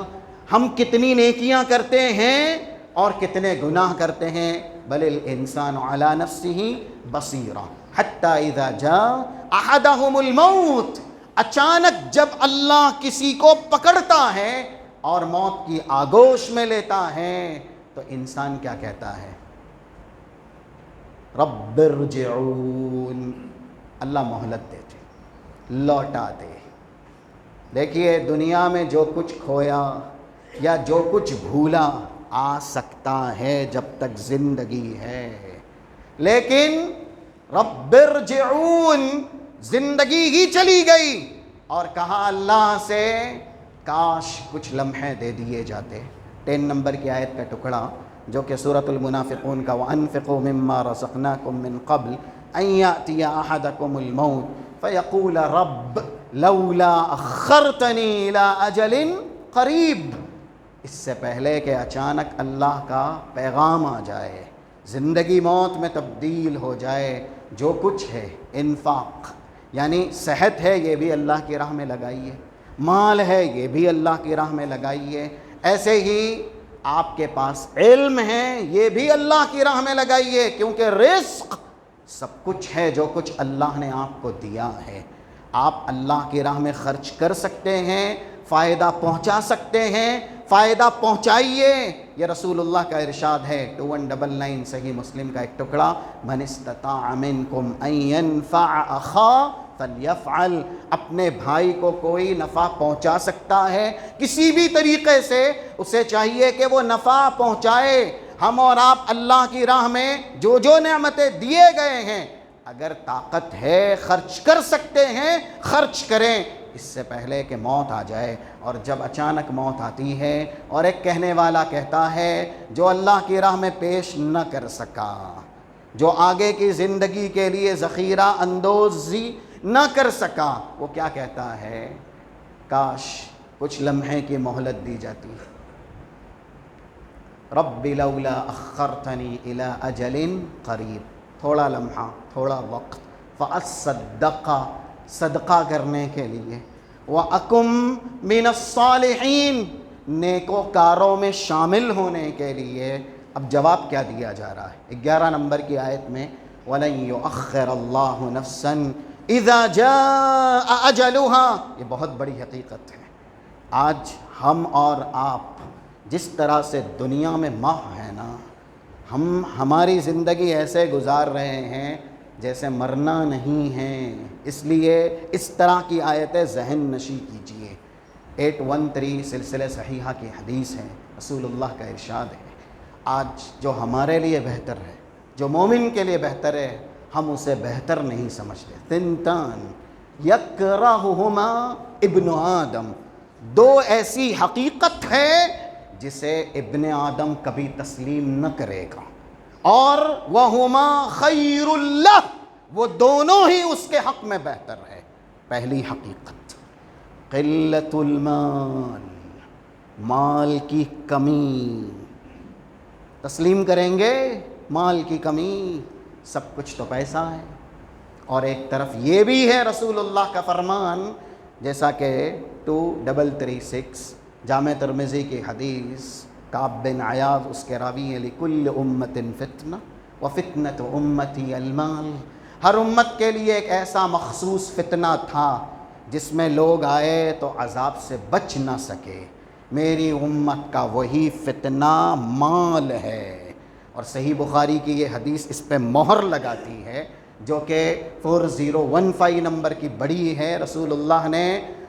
ہم کتنی نیکیاں کرتے ہیں اور کتنے گناہ کرتے ہیں. بل الانسان علی نفسہ بصیرہ حتی اذا جاء احدہم الموت, اچانک جب اللہ کسی کو پکڑتا ہے اور موت کی آگوش میں لیتا ہے تو انسان کیا کہتا ہے؟ رب ارجعون, اللہ مہلت دیتے, لوٹا دے. دیکھیے دنیا میں جو کچھ کھویا یا جو کچھ بھولا آ سکتا ہے جب تک زندگی ہے, لیکن رب ارجعون, زندگی ہی چلی گئی, اور کہا اللہ سے کاش کچھ لمحے دے دیے جاتے. 10 نمبر کی آیت کا ٹکڑا جو کہ سورۃ المنافقون کا وَأَنفِقُوا مِمَّا رَزَقْنَاكُم مِّن قَبْلِ أَن يَأْتِيَ أَحَدَكُمُ الْمَوْتُ فَيَقُولَ رَبِّ لَوْلَا أَخَّرْتَنِي إِلَىٰ أَجَلٍ قَرِيبٍ, اس سے پہلے کہ اچانک اللہ کا پیغام آ جائے, زندگی موت میں تبدیل ہو جائے. جو کچھ ہے انفاق, یعنی صحت ہے یہ بھی اللہ کی راہ میں لگائیے, مال ہے یہ بھی اللہ کی راہ میں لگائیے، ایسے ہی آپ کے پاس علم ہے یہ بھی اللہ کی راہ میں لگائیے، کیونکہ رزق سب کچھ ہے جو کچھ اللہ نے آپ کو دیا ہے۔ آپ اللہ کی راہ میں خرچ کر سکتے ہیں، فائدہ پہنچا سکتے ہیں، فائدہ پہنچائیے۔ یہ رسول اللہ کا ارشاد ہے 2199 صحیح مسلم کا ایک ٹکڑا، من استطاع منکم ان ينفع اخا فلیفعل، اپنے بھائی کو کوئی نفع پہنچا سکتا ہے کسی بھی طریقے سے، اسے چاہیے کہ وہ نفع پہنچائے۔ ہم اور آپ اللہ کی راہ میں جو جو نعمتیں دیے گئے ہیں، اگر طاقت ہے خرچ کر سکتے ہیں خرچ کریں، اس سے پہلے کہ موت آ جائے۔ اور جب اچانک موت آتی ہے اور ایک کہنے والا کہتا ہے جو اللہ کی راہ میں پیش نہ کر سکا، جو آگے کی زندگی کے لیے ذخیرہ اندوزی نہ کر سکا، وہ کیا کہتا ہے؟ کاش کچھ لمحے کی مہلت دی جاتی، رب لولا اخرتنی الی اجل قریب، تھوڑا لمحہ، تھوڑا وقت، فاصدق، صدقہ کرنے کے لیے، وَأَكُمْ مِنَ الصَّالِحِينَ، نیکوکاروں میں شامل ہونے کے لیے۔ اب جواب کیا دیا جا رہا ہے 11 نمبر کی آیت میں، وَلَن يُؤَخِّرَ اللَّهُ نَفْسًا إِذَا جَاءَ أَجَلُهَا، یہ بہت بڑی حقیقت ہے۔ آج ہم اور آپ جس طرح سے دنیا میں ماہ ہیں نا، ہماری زندگی ایسے گزار رہے ہیں جیسے مرنا نہیں ہے، اس لیے اس طرح کی آیتیں ذہن نشی کیجئے۔ 813 سلسلہ صحیحہ کی حدیث ہے، رسول اللہ کا ارشاد ہے، آج جو ہمارے لیے بہتر ہے، جو مومن کے لیے بہتر ہے، ہم اسے بہتر نہیں سمجھتے۔ تنتان یکرہہما ابن آدم، دو ایسی حقیقت ہے جسے ابن آدم کبھی تسلیم نہ کرے گا، اور وہما خیر اللہ، وہ دونوں ہی اس کے حق میں بہتر ہے۔ پہلی حقیقت قلت المال، مال کی کمی، تسلیم کریں گے مال کی کمی، سب کچھ تو پیسہ ہے۔ اور ایک طرف یہ بھی ہے رسول اللہ کا فرمان، جیسا کہ 2336 جامع ترمذی کی حدیث، کعب بن عیاض اس کے راوی ہیں، لِكُلِّ أُمَّةٍ فِتْنَةٌ وَفِتْنَةُ أُمَّتِي الْمَالِ، ہر امت کے لیے ایک ایسا مخصوص فتنہ تھا جس میں لوگ آئے تو عذاب سے بچ نہ سکے، میری امت کا وہی فتنہ مال ہے۔ اور صحیح بخاری کی یہ حدیث اس پہ مہر لگاتی ہے، جو کہ 4015 نمبر کی بڑی ہے۔ رسول اللہ نے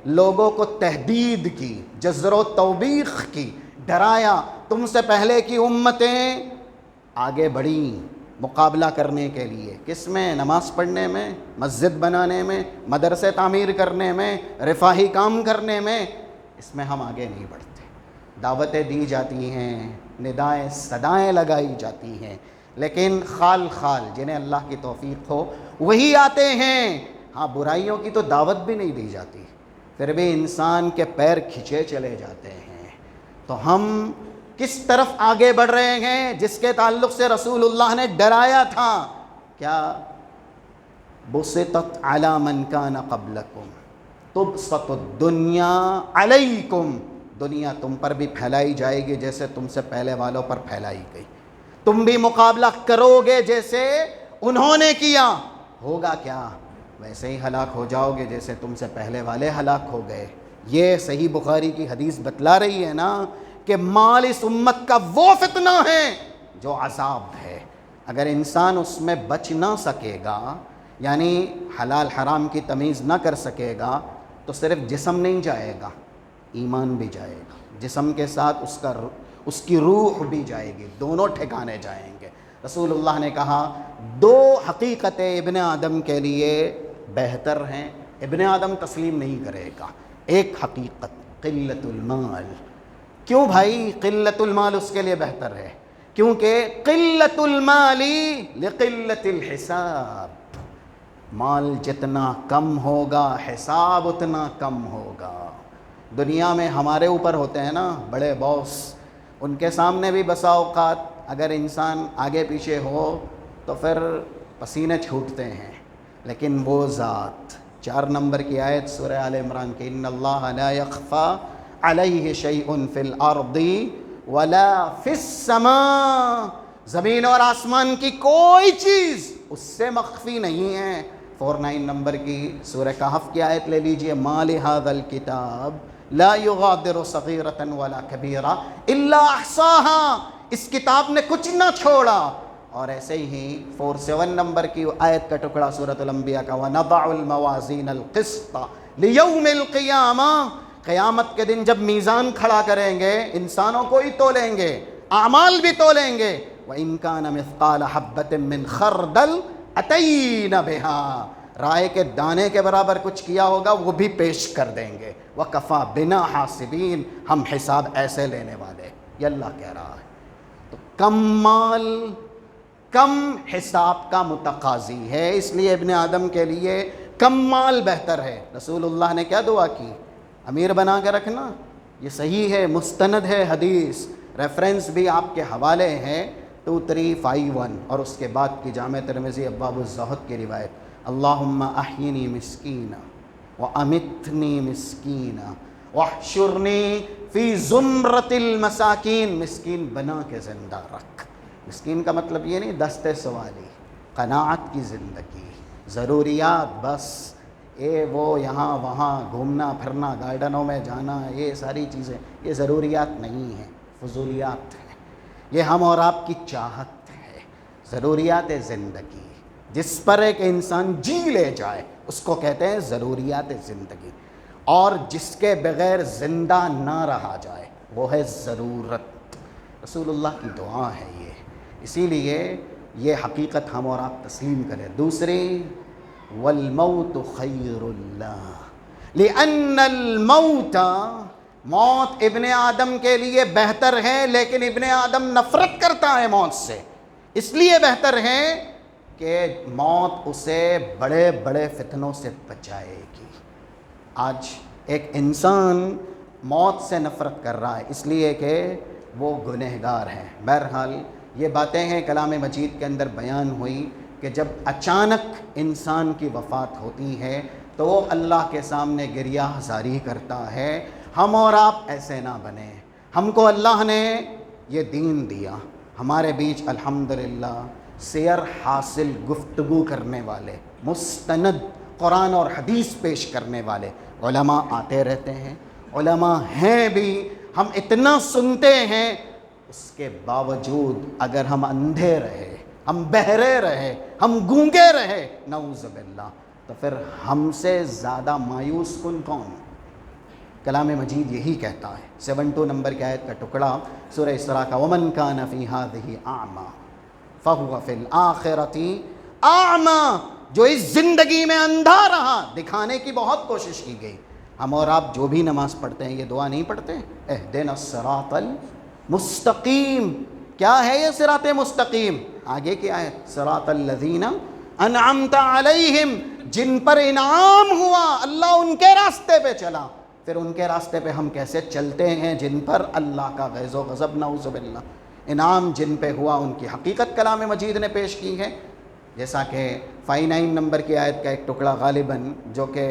لوگوں کو تہدید کی، جزر و توبیخ کی، ڈرایا، تم سے پہلے کی امتیں آگے بڑھیں مقابلہ کرنے کے لیے، کس میں؟ نماز پڑھنے میں، مسجد بنانے میں، مدرسے تعمیر کرنے میں، رفاہی کام کرنے میں، اس میں ہم آگے نہیں بڑھتے۔ دعوتیں دی جاتی ہیں، ندائیں صدائیں لگائی جاتی ہیں، لیکن خال خال جنہیں اللہ کی توفیق ہو وہی آتے ہیں۔ ہاں، برائیوں کی تو دعوت بھی نہیں دی جاتی، پھر بھی انسان کے پیر کھچے چلے جاتے ہیں۔ تو ہم کس طرف آگے بڑھ رہے ہیں جس کے تعلق سے رسول اللہ نے ڈرایا تھا؟ کیا؟ بسطت علی من کان قبلکم تبسط الدنیا علیکم، دنیا تم پر بھی پھیلائی جائے گی جیسے تم سے پہلے والوں پر پھیلائی گئی، تم بھی مقابلہ کرو گے جیسے انہوں نے کیا، ہوگا کیا؟ ویسے ہی ہلاک ہو جاؤ گے جیسے تم سے پہلے والے ہلاک ہو گئے۔ یہ صحیح بخاری کی حدیث بتلا رہی ہے نا کہ مال اس امت کا وہ فتنہ ہے جو عذاب ہے۔ اگر انسان اس میں بچ نہ سکے گا، یعنی حلال حرام کی تمیز نہ کر سکے گا، تو صرف جسم نہیں جائے گا، ایمان بھی جائے گا، جسم کے ساتھ اس کی روح بھی جائے گی، دونوں ٹھکانے جائیں گے۔ رسول اللہ نے کہا 2 حقیقتیں ابن آدم کے لیے بہتر ہیں، ابن آدم تسلیم نہیں کرے گا۔ ایک حقیقت قلت المال۔ کیوں بھائی قلت المال اس کے لیے بہتر ہے؟ کیونکہ قلت المال لقلت الحساب، مال جتنا کم ہوگا حساب اتنا کم ہوگا۔ دنیا میں ہمارے اوپر ہوتے ہیں نا بڑے باس، ان کے سامنے بھی بسا اوقات اگر انسان آگے پیچھے ہو تو پھر پسینے چھوٹتے ہیں، لیکن وہ ذات 4 نمبر کی آیت سورہ آل عمران کی، ان اللہ لا یخفی علیہ شیء فی الارض ولا فی السماء، زمین اور آسمان کی کوئی چیز اس سے مخفی نہیں ہے۔ 49 نمبر کی سورہ کہف کی آیت لے لیجئے، ما لہذا الکتاب لا یغادر صغیرۃ ولا کبیرۃ الا احصاها، اس کتاب نے کچھ نہ چھوڑا۔ اور ایسے ہی 47 نمبر کی آیت کا ٹکڑا سورۃ الانبیاء کا، وَنَضَعُ الْمَوَازِينَ الْقِسْطَ لِيَوْمِ الْقِيَامَةِ، قیامت کے دن جب میزان کھڑا کریں گے، انسانوں کو ہی تولیں گے، اعمال بھی تولیں گے، وَإِن كَانَ مِثْقَالَ حَبَّةٍ مِّنْ خَرْدَلٍ أَتَيْنَا بِهَا، رائے کے دانے کے برابر کچھ کیا ہوگا وہ بھی پیش کر دیں گے، وَكَفَى بِنَا حَاسِبِينَ، ہم حساب ایسے لینے والے، یہ اللہ کہہ رہا ہے۔ تو کم مال کم حساب کا متقاضی ہے، اس لیے ابن آدم کے لیے کم مال بہتر ہے۔ رسول اللہ نے کیا دعا کی؟ امیر بنا کے رکھنا، یہ صحیح ہے، مستند ہے حدیث، ریفرنس بھی آپ کے حوالے ہیں 2351، اور اس کے بعد کی جامع ترمذی ابواب الزہد کی روایت، اللہم احینی مسکینا وامتنی مسکینا واحشرنی فی زمرۃ المساکین، مسکین بنا کے زندہ رکھ۔ مسکین کا مطلب یہ نہیں دستے سوالی، قناعت کی زندگی، ضروریات بس، وہ یہاں وہاں گھومنا پھرنا، گارڈنوں میں جانا، یہ ساری چیزیں یہ ضروریات نہیں ہیں، فضولیات ہیں، یہ ہم اور آپ کی چاہت ہے۔ ضروریات زندگی جس پر ایک انسان جی لے جائے اس کو کہتے ہیں ضروریات زندگی، اور جس کے بغیر زندہ نہ رہا جائے وہ ہے ضرورت۔ رسول اللہ کی دعا ہے یہ، اسی لیے یہ حقیقت ہم اور آپ تسلیم کریں۔ دوسری، والموت خیر اللہ، لأن الموت، موت ابن آدم کے لیے بہتر ہے، لیکن ابن آدم نفرت کرتا ہے موت سے، اس لیے بہتر ہے کہ موت اسے بڑے بڑے فتنوں سے بچائے گی۔ آج ایک انسان موت سے نفرت کر رہا ہے اس لیے کہ وہ گنہگار ہے۔ بہرحال یہ باتیں ہیں کلام مجید کے اندر بیان ہوئی کہ جب اچانک انسان کی وفات ہوتی ہے تو وہ اللہ کے سامنے گریہ زاری کرتا ہے۔ ہم اور آپ ایسے نہ بنیں، ہم کو اللہ نے یہ دین دیا، ہمارے بیچ الحمدللہ سیر حاصل گفتگو کرنے والے، مستند قرآن اور حدیث پیش کرنے والے علماء آتے رہتے ہیں، علماء ہیں بھی، ہم اتنا سنتے ہیں، اس کے باوجود اگر ہم اندھے رہے، ہم بہرے رہے، ہم گونگے رہے، نعوذ باللہ، تو پھر ہم سے زیادہ مایوس کن کون؟ کلام مجید یہی کہتا ہے۔ 72 نمبر کی آیت کا ٹکڑا سورہ اسراء کا، وَمَنْ كَانَ فِي هَذِهِ أَعْمَى فَهُوَ فِي الْآخِرَةِ أَعْمَى، جو اس زندگی میں اندھا رہا، دکھانے کی بہت کوشش کی گئی۔ ہم اور آپ جو بھی نماز پڑھتے ہیں یہ دعا نہیں پڑھتے، اهْدِنَا الصِّرَاطَ الْمُسْتَقِيمَ، کیا ہے یہ صراط مستقیم؟ آگے کی آیت، صراط الذین انعمت علیہم، جن پر انعام ہوا، اللہ ان کے راستے پہ چلا۔ پھر ان کے راستے پہ ہم کیسے چلتے ہیں جن پر اللہ کا غیظ و غضب، نعوذ باللہ۔ انعام جن پہ ہوا ان کی حقیقت کلام مجید نے پیش کی ہے، جیسا کہ 59 نمبر کی آیت کا ایک ٹکڑا غالباً جو کہ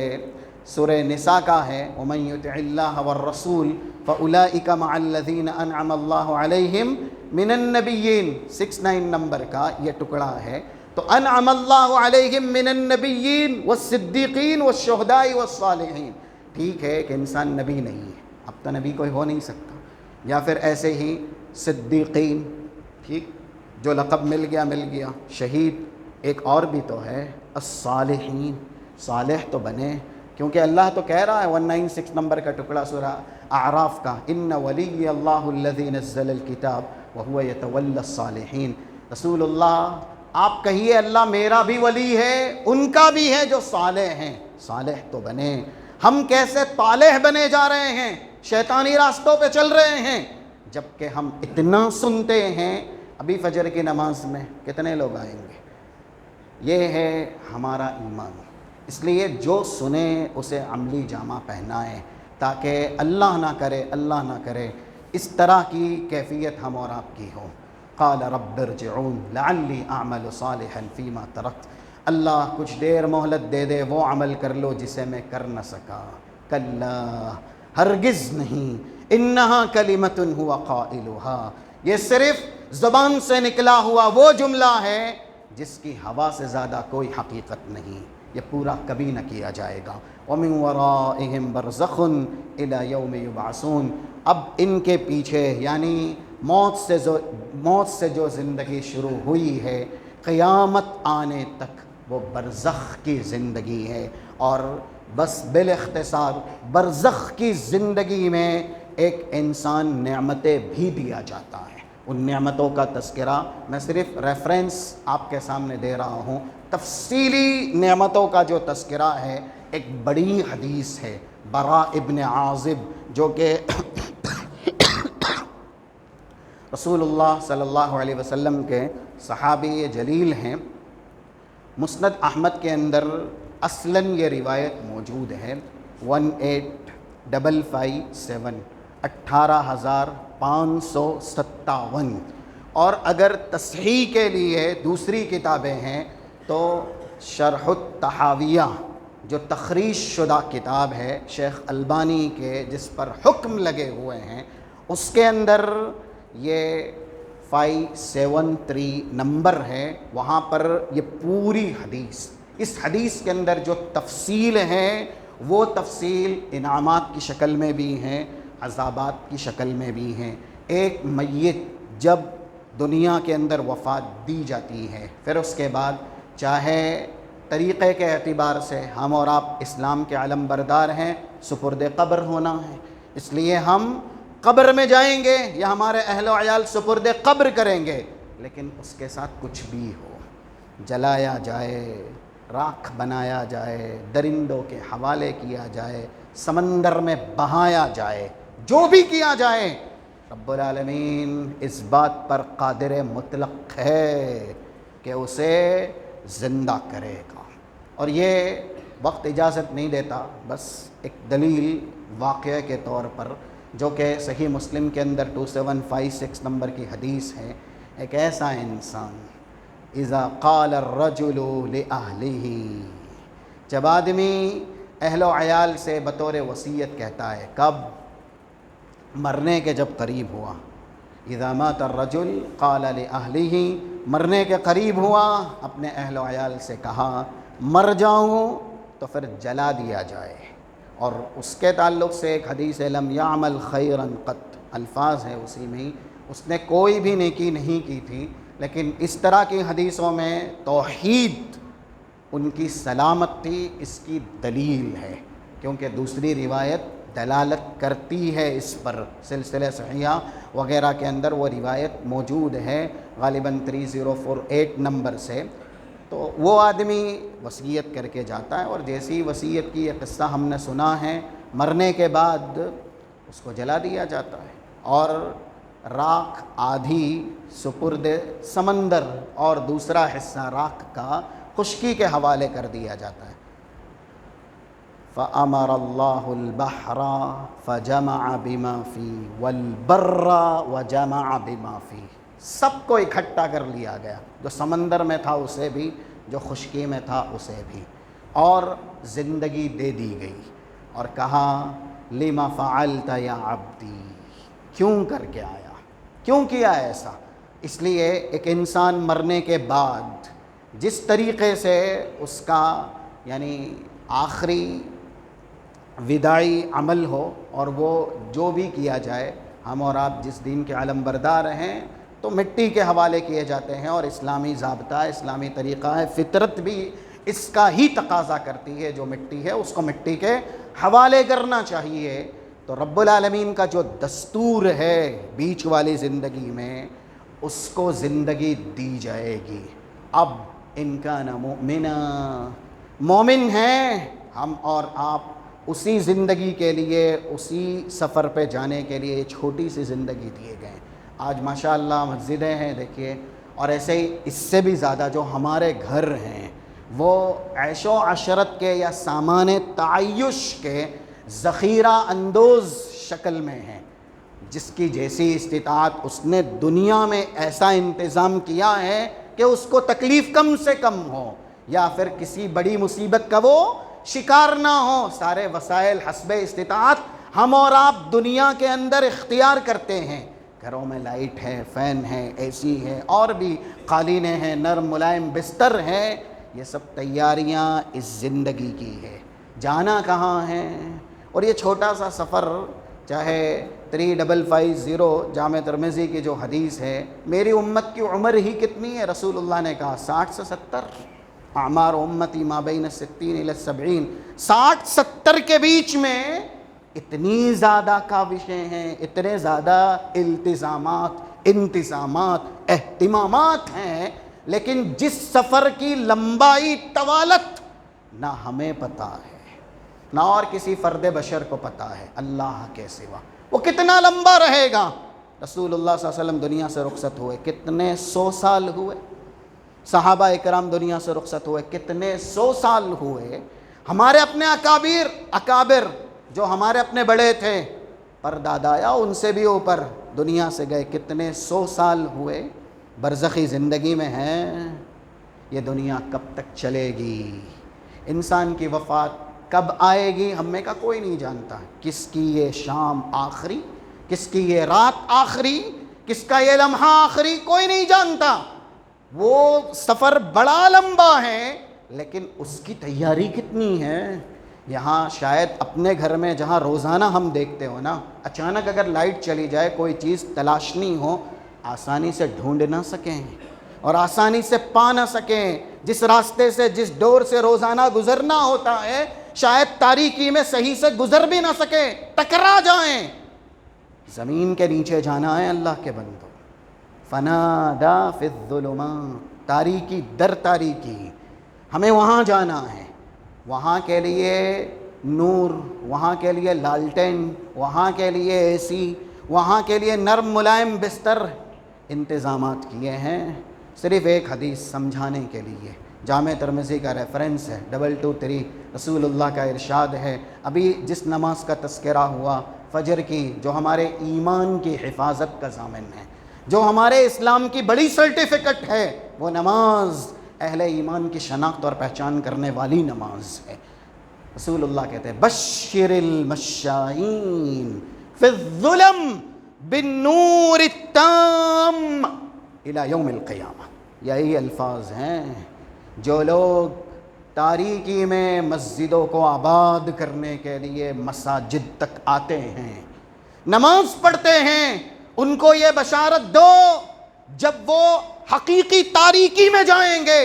سورہ نساء کا ہے، وَمَن يُطِعِ اللَّهَ وَالرَّسُولَ فَأُولَٰئِكَ مَعَ الَّذِينَ أَنْعَمَ اللَّهُ عَلَيْهِمْ مِنَ النَّبِيِّينَ، 69 نمبر کا یہ ٹکڑا ہے۔ تو انعم اللہ علیہم من النبیین والصدیقین والشہداء والصالحین، ٹھیک ہے کہ انسان نبی نہیں ہے، اب تو نبی کوئی ہو نہیں سکتا، یا پھر ایسے ہی صدیقین، ٹھیک، جو لقب مل گیا، شہید ایک اور بھی تو ہے، الصالحین، صالح تو بنے، کیونکہ اللہ تو کہہ رہا ہے 196 نمبر کا ٹکڑا سورہ اعراف کا، ان ولی اللہ الذی نزل الکتاب وہو یتولی الصالحین۔ رسول اللہ آپ کہیے اللہ میرا بھی ولی ہے، ان کا بھی ہے جو صالح ہیں، صالح تو بنے۔ ہم کیسے طالح بنے جا رہے ہیں، شیطانی راستوں پہ چل رہے ہیں، جبکہ ہم اتنا سنتے ہیں۔ ابھی فجر کی نماز میں کتنے لوگ آئیں گے؟ یہ ہے ہمارا ایمان۔ اس لیے جو سنیں اسے عملی جامہ پہنائیں، تاکہ اللہ نہ کرے اس طرح کی کیفیت ہم اور آپ کی ہو۔ قال رب ارجعون لعلی اعمل صالحا فیما ترکت، اللہ کچھ دیر مہلت دے دے، وہ عمل کر لو جسے میں کر نہ سکا۔ کلا، ہرگز نہیں، انہا کلمۃ ہوا قائلھا، یہ صرف زبان سے نکلا ہوا وہ جملہ ہے جس کی ہوا سے زیادہ کوئی حقیقت نہیں، یہ پورا کبھی نہ کیا جائے گا۔ وَمِن وَرَائِهِمْ بَرْزَخٌ إِلَى يَوْمِ يُبْعَثُونَ، اب ان کے پیچھے یعنی موت سے جو زندگی شروع ہوئی ہے قیامت آنے تک، وہ برزخ کی زندگی ہے۔ اور بس بالاختصار برزخ کی زندگی میں ایک انسان نعمتیں بھی دیا جاتا ہے، ان نعمتوں کا تذکرہ میں صرف ریفرنس آپ کے سامنے دے رہا ہوں۔ تفصیلی نعمتوں کا جو تذکرہ ہے ایک بڑی حدیث ہے، براء ابن عازب جو کہ رسول اللہ صلی اللہ علیہ وسلم کے صحابی جلیل ہیں۔ مسند احمد کے اندر اصلاً یہ روایت موجود ہے، 18557، 18557، اور اگر تصحیح کے لیے دوسری کتابیں ہیں تو شرح الطحاویہ جو تخریج شدہ کتاب ہے شیخ البانی کے، جس پر حکم لگے ہوئے ہیں، اس کے اندر یہ 573 نمبر ہے، وہاں پر یہ پوری حدیث، اس حدیث کے اندر جو تفصیل ہے وہ تفصیل انعامات کی شکل میں بھی ہیں، عذابات کی شکل میں بھی ہیں۔ ایک میت جب دنیا کے اندر وفات دی جاتی ہے، پھر اس کے بعد چاہے طریقے کے اعتبار سے ہم اور آپ اسلام کے علم بردار ہیں، سپرد قبر ہونا ہے، اس لیے ہم قبر میں جائیں گے یا ہمارے اہل و عیال سپرد قبر کریں گے، لیکن اس کے ساتھ کچھ بھی ہو، جلایا جائے، راکھ بنایا جائے، درندوں کے حوالے کیا جائے، سمندر میں بہایا جائے، جو بھی کیا جائے، رب العالمین اس بات پر قادر مطلق ہے کہ اسے زندہ کرے گا۔ اور یہ وقت اجازت نہیں دیتا، بس ایک دلیل واقعہ کے طور پر جو کہ صحیح مسلم کے اندر 2756 نمبر کی حدیث ہے، ایک ایسا انسان اذا قال الرجل لأہلہ، جب آدمی اہل و عیال سے بطور وصیت کہتا ہے، کب؟ مرنے کے جب قریب ہوا، اذا مات الرجل قال لأہلہ، مرنے کے قریب ہوا، اپنے اہل و عیال سے کہا مر جاؤں تو پھر جلا دیا جائے۔ اور اس کے تعلق سے ایک حدیث ہے، لم یعمل خیرا قط، الفاظ ہے اسی میں ہی، اس نے کوئی بھی نیکی نہیں کی تھی، لیکن اس طرح کی حدیثوں میں توحید ان کی سلامت تھی، اس کی دلیل ہے، کیونکہ دوسری روایت دلالت کرتی ہے اس پر، سلسلہ صحیحہ وغیرہ کے اندر وہ روایت موجود ہے، غالباً 3048 نمبر سے۔ تو وہ آدمی وصیت کر کے جاتا ہے، اور جیسی وصیت کی یہ قصہ ہم نے سنا ہے، مرنے کے بعد اس کو جلا دیا جاتا ہے، اور راکھ آدھی سپرد سمندر اور دوسرا حصہ راکھ کا خشکی کے حوالے کر دیا جاتا ہے۔ فَأَمَرَ اللَّهُ الْبَحْرَ فَجَمَعَ بِمَا فِيهِ وَالْبَرَّ وَجَمَعَ بِمَا فِيهِ، سب کو اکٹھا کر لیا گیا، جو سمندر میں تھا اسے بھی، جو خشکی میں تھا اسے بھی، اور زندگی دے دی گئی، اور کہا لِمَ فَعَلْتَ يَا عَبْدِي، کیوں کر کے آیا، کیوں کیا ایسا؟ اس لیے ایک انسان مرنے کے بعد جس طریقے سے اس کا یعنی آخری وداعی عمل ہو، اور وہ جو بھی کیا جائے، ہم اور آپ جس دین کے علم بردار ہیں تو مٹی کے حوالے کیے جاتے ہیں، اور اسلامی ضابطہ، اسلامی طریقہ ہے، فطرت بھی اس کا ہی تقاضا کرتی ہے، جو مٹی ہے اس کو مٹی کے حوالے کرنا چاہیے۔ تو رب العالمین کا جو دستور ہے بیچ والی زندگی میں، اس کو زندگی دی جائے گی۔ اب ان کان مؤمنا، مومن ہیں ہم اور آپ، اسی زندگی کے لیے، اسی سفر پہ جانے کے لیے چھوٹی سی زندگی دیے گئے۔ آج ماشاءاللہ مسجدیں ہیں دیکھیے، اور ایسے ہی اس سے بھی زیادہ جو ہمارے گھر ہیں وہ عیش و عشرت کے یا سامان تعیش کے ذخیرہ اندوز شکل میں ہیں، جس کی جیسی استطاعت اس نے دنیا میں ایسا انتظام کیا ہے کہ اس کو تکلیف کم سے کم ہو، یا پھر کسی بڑی مصیبت کا وہ شکار نہ ہو۔ سارے وسائل حسب استطاعت ہم اور آپ دنیا کے اندر اختیار کرتے ہیں۔ گھروں میں لائٹ ہے، فین ہے، اے سی ہے، اور بھی قالینیں ہیں، نرم ملائم بستر ہے، یہ سب تیاریاں اس زندگی کی ہے۔ جانا کہاں ہے؟ اور یہ چھوٹا سا سفر، چاہے 3550 جامع ترمذی کی جو حدیث ہے، میری امت کی عمر ہی کتنی ہے؟ رسول اللہ نے کہا 60 سے 70۔ اعمار امتی ما بین 60 الی 70، 60-70 کے بیچ میں اتنی زیادہ کاوشیں ہیں، اتنے زیادہ التزامات، انتظامات، اہتمامات ہیں، لیکن جس سفر کی لمبائی طوالت نہ ہمیں پتہ ہے، نہ اور کسی فرد بشر کو پتہ ہے اللہ کے سوا، وہ کتنا لمبا رہے گا۔ رسول اللہ صلی اللہ علیہ وسلم دنیا سے رخصت ہوئے کتنے 100 سال ہوئے، صحابہ اکرام دنیا سے رخصت ہوئے کتنے 100 سال ہوئے، ہمارے اپنے اکابر جو ہمارے اپنے بڑے تھے، پردادا یا ان سے بھی اوپر دنیا سے گئے کتنے 100 سال ہوئے، برزخی زندگی میں ہیں۔ یہ دنیا کب تک چلے گی؟ انسان کی وفات کب آئے گی ہم میں کا کوئی نہیں جانتا۔ کس کی یہ شام آخری، کس کی یہ رات آخری، کس کا یہ لمحہ آخری، کوئی نہیں جانتا۔ وہ سفر بڑا لمبا ہے، لیکن اس کی تیاری کتنی ہے۔ یہاں شاید اپنے گھر میں جہاں روزانہ ہم دیکھتے ہو نا، اچانک اگر لائٹ چلی جائے، کوئی چیز تلاشنی ہو، آسانی سے ڈھونڈ نہ سکیں اور آسانی سے پا نہ سکیں۔ جس راستے سے، جس ڈور سے روزانہ گزرنا ہوتا ہے، شاید تاریکی میں صحیح سے گزر بھی نہ سکیں، ٹکرا جائیں۔ زمین کے نیچے جانا ہے اللہ کے بندو، فنادا فی الظلمات، تاریکی در تاریکی، ہمیں وہاں جانا ہے۔ وہاں کے لیے نور، وہاں کے لیے لالٹین، وہاں کے لیے اے سی، وہاں کے لیے نرم ملائم بستر، انتظامات کیے ہیں۔ صرف ایک حدیث سمجھانے کے لیے، جامع ترمذی کا ریفرنس ہے 223، رسول اللہ کا ارشاد ہے، ابھی جس نماز کا تذکرہ ہوا فجر کی، جو ہمارے ایمان کی حفاظت کا ضامن ہے، جو ہمارے اسلام کی بڑی سرٹیفکٹ ہے، وہ نماز اہل ایمان کی شناخت اور پہچان کرنے والی نماز ہے۔ رسول اللہ کہتے ہیں بشر المشائین فی الظلم بالنور التام الی یوم القیامہ۔ یہی الفاظ ہیں، جو لوگ تاریکی میں مسجدوں کو آباد کرنے کے لیے مساجد تک آتے ہیں، نماز پڑھتے ہیں، ان کو یہ بشارت دو، جب وہ حقیقی تاریکی میں جائیں گے،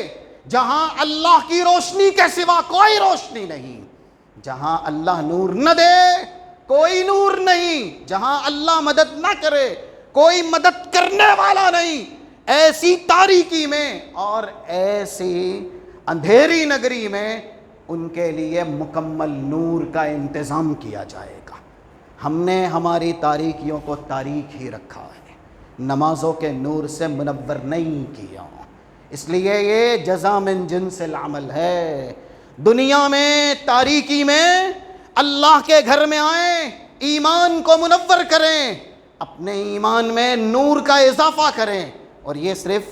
جہاں اللہ کی روشنی کے سوا کوئی روشنی نہیں، جہاں اللہ نور نہ دے کوئی نور نہیں، جہاں اللہ مدد نہ کرے کوئی مدد کرنے والا نہیں، ایسی تاریکی میں اور ایسی اندھیری نگری میں ان کے لیے مکمل نور کا انتظام کیا جائے گا۔ ہم نے ہماری تاریکیوں کو تاریک ہی رکھا ہے، نمازوں کے نور سے منور نہیں کیا، اس لیے یہ جزا من جنس العمل ہے۔ دنیا میں تاریکی میں اللہ کے گھر میں آئیں، ایمان کو منور کریں، اپنے ایمان میں نور کا اضافہ کریں، اور یہ صرف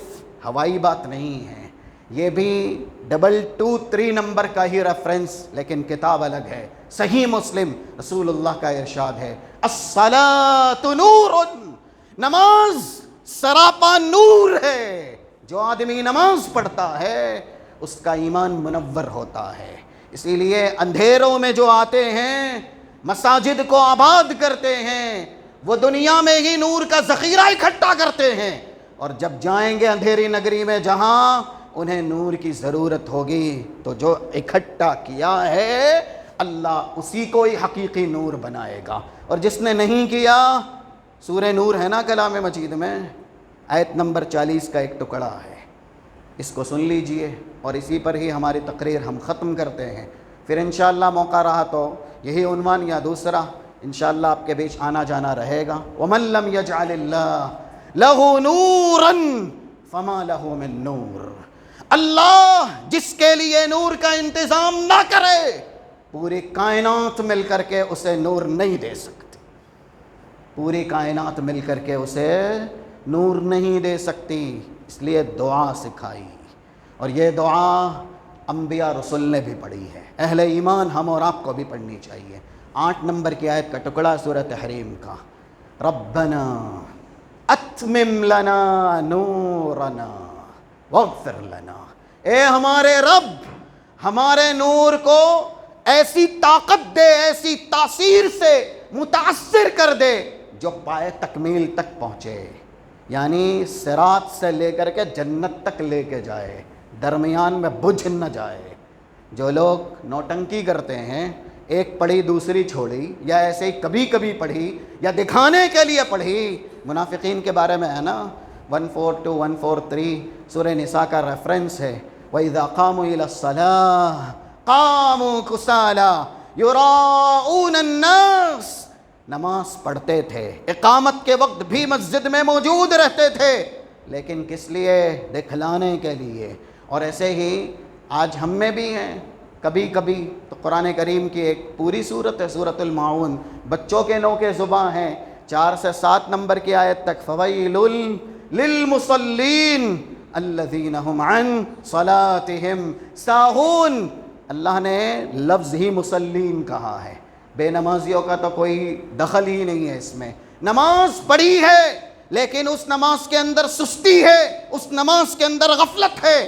ہوائی بات نہیں ہے، یہ بھی 223 نمبر کا ہی ریفرنس، لیکن کتاب الگ ہے، صحیح مسلم، رسول اللہ کا ارشاد ہے الصلاۃ نور، نماز سراپا نور ہے۔ جو آدمی نماز پڑھتا ہے اس کا ایمان منور ہوتا ہے۔ اسی لیے اندھیروں میں جو آتے ہیں، مساجد کو آباد کرتے ہیں، وہ دنیا میں ہی نور کا ذخیرہ اکٹھا کرتے ہیں، اور جب جائیں گے اندھیری نگری میں جہاں انہیں نور کی ضرورت ہوگی، تو جو اکٹھا کیا ہے اللہ اسی کو ہی حقیقی نور بنائے گا، اور جس نے نہیں کیا، سورہ نور ہے نا کلام مجید میں، آیت نمبر 40 کا ایک ٹکڑا ہے، اس کو سن لیجئے، اور اسی پر ہی ہماری تقریر ہم ختم کرتے ہیں۔ پھر انشاءاللہ موقع رہا تو یہی عنوان یا دوسرا انشاءاللہ آپ کے بیچ آنا جانا رہے گا۔ وَمَن لَّمْ يَجْعَلِ اللَّهُ لَهُ نُورًا فَمَا لَهُ مِن نُور، اللہ جس کے لیے نور کا انتظام نہ کرے، پوری کائنات مل کر کے اسے نور نہیں دے سکتی، پوری کائنات مل کر کے اسے نور نہیں دے سکتی، اس لیے دعا سکھائی، اور یہ دعا انبیاء رسول نے بھی پڑھی ہے، اہل ایمان ہم اور آپ کو بھی پڑھنی چاہیے۔ 8 نمبر کی آیت کا ٹکڑا سورہ تحریم کا، ربنا اتمم لنا نورنا واغفر لنا، اے ہمارے رب ہمارے نور کو ایسی طاقت دے، ایسی تاثیر سے متاثر کر دے جو پائے تکمیل تک پہنچے، یعنی صراط سے لے کر کے جنت تک لے کے جائے، درمیان میں بجھ نہ جائے۔ جو لوگ نوٹنکی کرتے ہیں، ایک پڑھی دوسری چھوڑی، یا ایسے ہی کبھی کبھی پڑھی یا دکھانے کے لیے پڑھی، منافقین کے بارے میں ہے نا 142 143 سورہ نساء کا ریفرنس ہے، وَإِذَا قَامُوا إِلَى الصَّلَاةِ قَامُوا كُسَالَىٰ يُرَاءُونَ النَّاسَ، نماز پڑھتے تھے، اقامت کے وقت بھی مسجد میں موجود رہتے تھے، لیکن کس لیے؟ دکھلانے کے لیے۔ اور ایسے ہی آج ہم میں بھی ہیں کبھی کبھی، تو قرآن کریم کی ایک پوری صورت ہے سورۃ الماعون، بچوں کے نو کے زباں ہیں، 4 سے 7 نمبر کی آیت تک، فَوَيْلٌ لِّلْمُصَلِّينَ الَّذِينَ هُمْ عَنْ صَلَاتِهِمْ سَاهُونَ۔ اللہ نے لفظ ہی مسلین کہا ہے، بے نمازیوں کا تو کوئی دخل ہی نہیں ہے اس میں۔ نماز پڑھی ہے لیکن اس نماز کے اندر سستی ہے، اس نماز کے اندر غفلت ہے،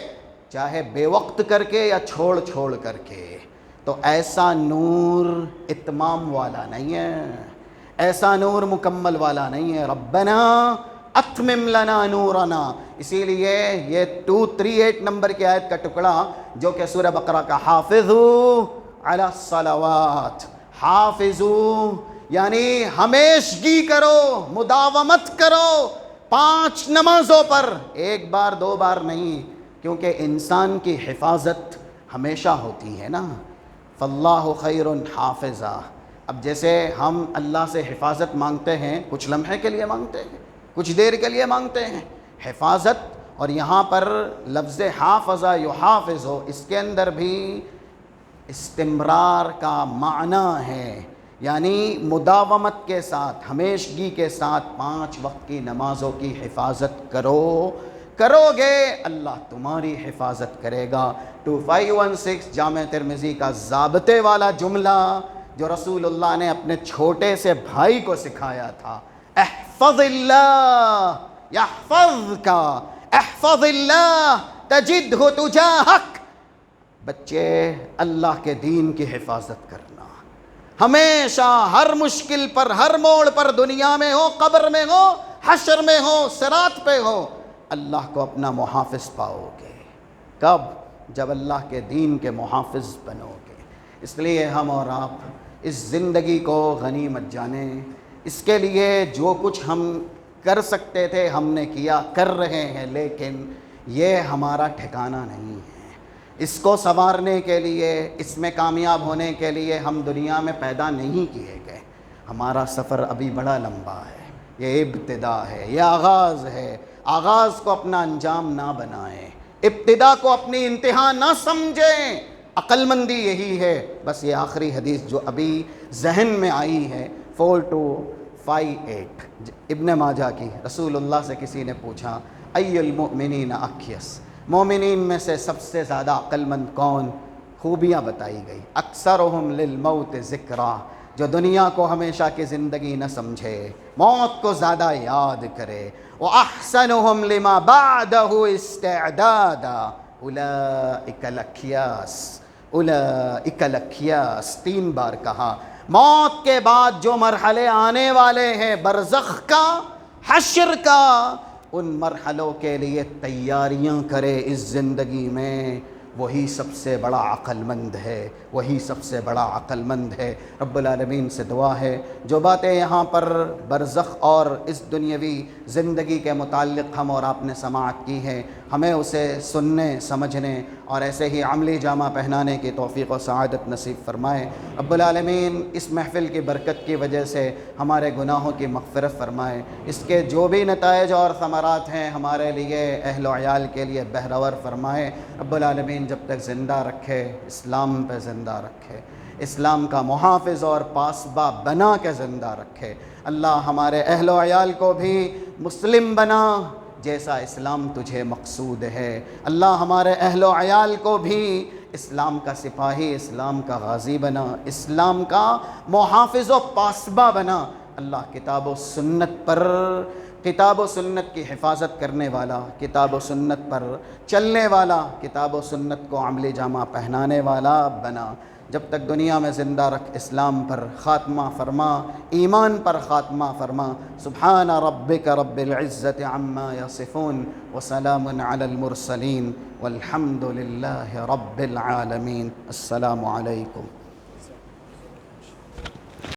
چاہے بے وقت کر کے یا چھوڑ چھوڑ کر کے، تو ایسا نور اتمام والا نہیں ہے، ایسا نور مکمل والا نہیں ہے۔ ربنا اتمم لنا نورنا، اسی لیے یہ 238 نمبر کی آیت کا ٹکڑا جو کہ سورہ بقرہ کا حافظوا علی الصلوات، حافظوا یعنی ہمیشگی کرو، مداومت کرو 5 نمازوں پر، 1 بار 2 بار نہیں، کیونکہ انسان کی حفاظت ہمیشہ ہوتی ہے نا، فاللہ خیر حافظا۔ اب جیسے ہم اللہ سے حفاظت مانگتے ہیں، کچھ لمحے کے لیے مانگتے ہیں، کچھ دیر کے لیے مانگتے ہیں حفاظت، اور یہاں پر لفظ حافظہ یحافظ ہو، اس کے اندر بھی استمرار کا معنی ہے، یعنی مداومت کے ساتھ، ہمیشگی کے ساتھ 5 وقت کی نمازوں کی حفاظت کرو گے، اللہ تمہاری حفاظت کرے گا۔ 2516 جامع ترمذی کا ضابطے والا جملہ جو رسول اللہ نے اپنے چھوٹے سے بھائی کو سکھایا تھا، احفظ اللہ یحفظک، احفظ اللہ تجدہ تجاہک، بچے اللہ کے دین کی حفاظت کرنا، ہمیشہ ہر مشکل پر، ہر موڑ پر، دنیا میں ہو، قبر میں ہو، حشر میں ہو، صراط پہ ہو، اللہ کو اپنا محافظ پاؤ گے۔ کب؟ جب اللہ کے دین کے محافظ بنو گے۔ اس لیے ہم اور آپ اس زندگی کو غنیمت جانیں، اس کے لیے جو کچھ ہم کر سکتے تھے ہم نے کیا، کر رہے ہیں، لیکن یہ ہمارا ٹھکانہ نہیں ہے۔ اس کو سنوارنے کے لیے، اس میں کامیاب ہونے کے لیے ہم دنیا میں پیدا نہیں کیے گئے، ہمارا سفر ابھی بڑا لمبا ہے، یہ ابتدا ہے، یہ آغاز ہے۔ آغاز کو اپنا انجام نہ بنائیں، ابتدا کو اپنی انتہا نہ سمجھیں، عقل مندی یہی ہے۔ بس یہ آخری حدیث جو ابھی ذہن میں آئی ہے 4258 ابن ماجہ کی، رسول اللہ سے کسی نے پوچھا ای المؤمنین اکیس، مومنین میں سے سب سے زیادہ عقل مند کون؟ خوبیاں بتائی گئی، اکثرہم للموت ذکرا، جو دنیا کو ہمیشہ کی زندگی نہ سمجھے، موت کو زیادہ یاد کرے، وَأَحْسَنُهُمْ لِمَا بَعْدَهُ اسْتِعْدَادًا اُولَئِكَ الْأَخْيَاسُ، اُولَئِكَ الْأَخْيَاسُ 3 بار کہا۔ موت کے بعد جو مرحلے آنے والے ہیں، برزخ کا، حشر کا، ان مرحلوں کے لیے تیاریاں کرے اس زندگی میں، وہی سب سے بڑا عقل مند ہے، وہی سب سے بڑا عقل مند ہے۔ رب العالمین سے دعا ہے جو باتیں یہاں پر برزخ اور اس دنیاوی زندگی کے متعلق ہم اور آپ نے سماعت کی ہیں، ہمیں اسے سننے، سمجھنے اور ایسے ہی عملی جامہ پہنانے کی توفیق و سعادت نصیب فرمائے۔ رب العالمین اس محفل کی برکت کی وجہ سے ہمارے گناہوں کی مغفرت فرمائے، اس کے جو بھی نتائج اور ثمرات ہیں ہمارے لیے، اہل و عیال کے لیے بہرور فرمائے۔ رب العالمین جب تک زندہ رکھے، اسلام پہ زندہ رکھے، اسلام کا محافظ اور پاسباں بنا کے زندہ رکھے۔ اللہ ہمارے اہل و عیال کو بھی مسلم بنا جیسا اسلام تجھے مقصود ہے۔ اللہ ہمارے اہل و عیال کو بھی اسلام کا سپاہی، اسلام کا غازی بنا، اسلام کا محافظ و پاسباں بنا۔ اللہ کتاب و سنت پر، کتاب و سنت کی حفاظت کرنے والا، کتاب و سنت پر چلنے والا، کتاب و سنت کو عملی جامہ پہنانے والا بنا۔ جب تک دنیا میں زندہ رکھ، اسلام پر خاتمہ فرما، ایمان پر خاتمہ فرما۔ سبحان ربک رب العزت عما یصفون وسلام علی المرسلین والحمد للہ رب العالمین۔ السلام علیکم۔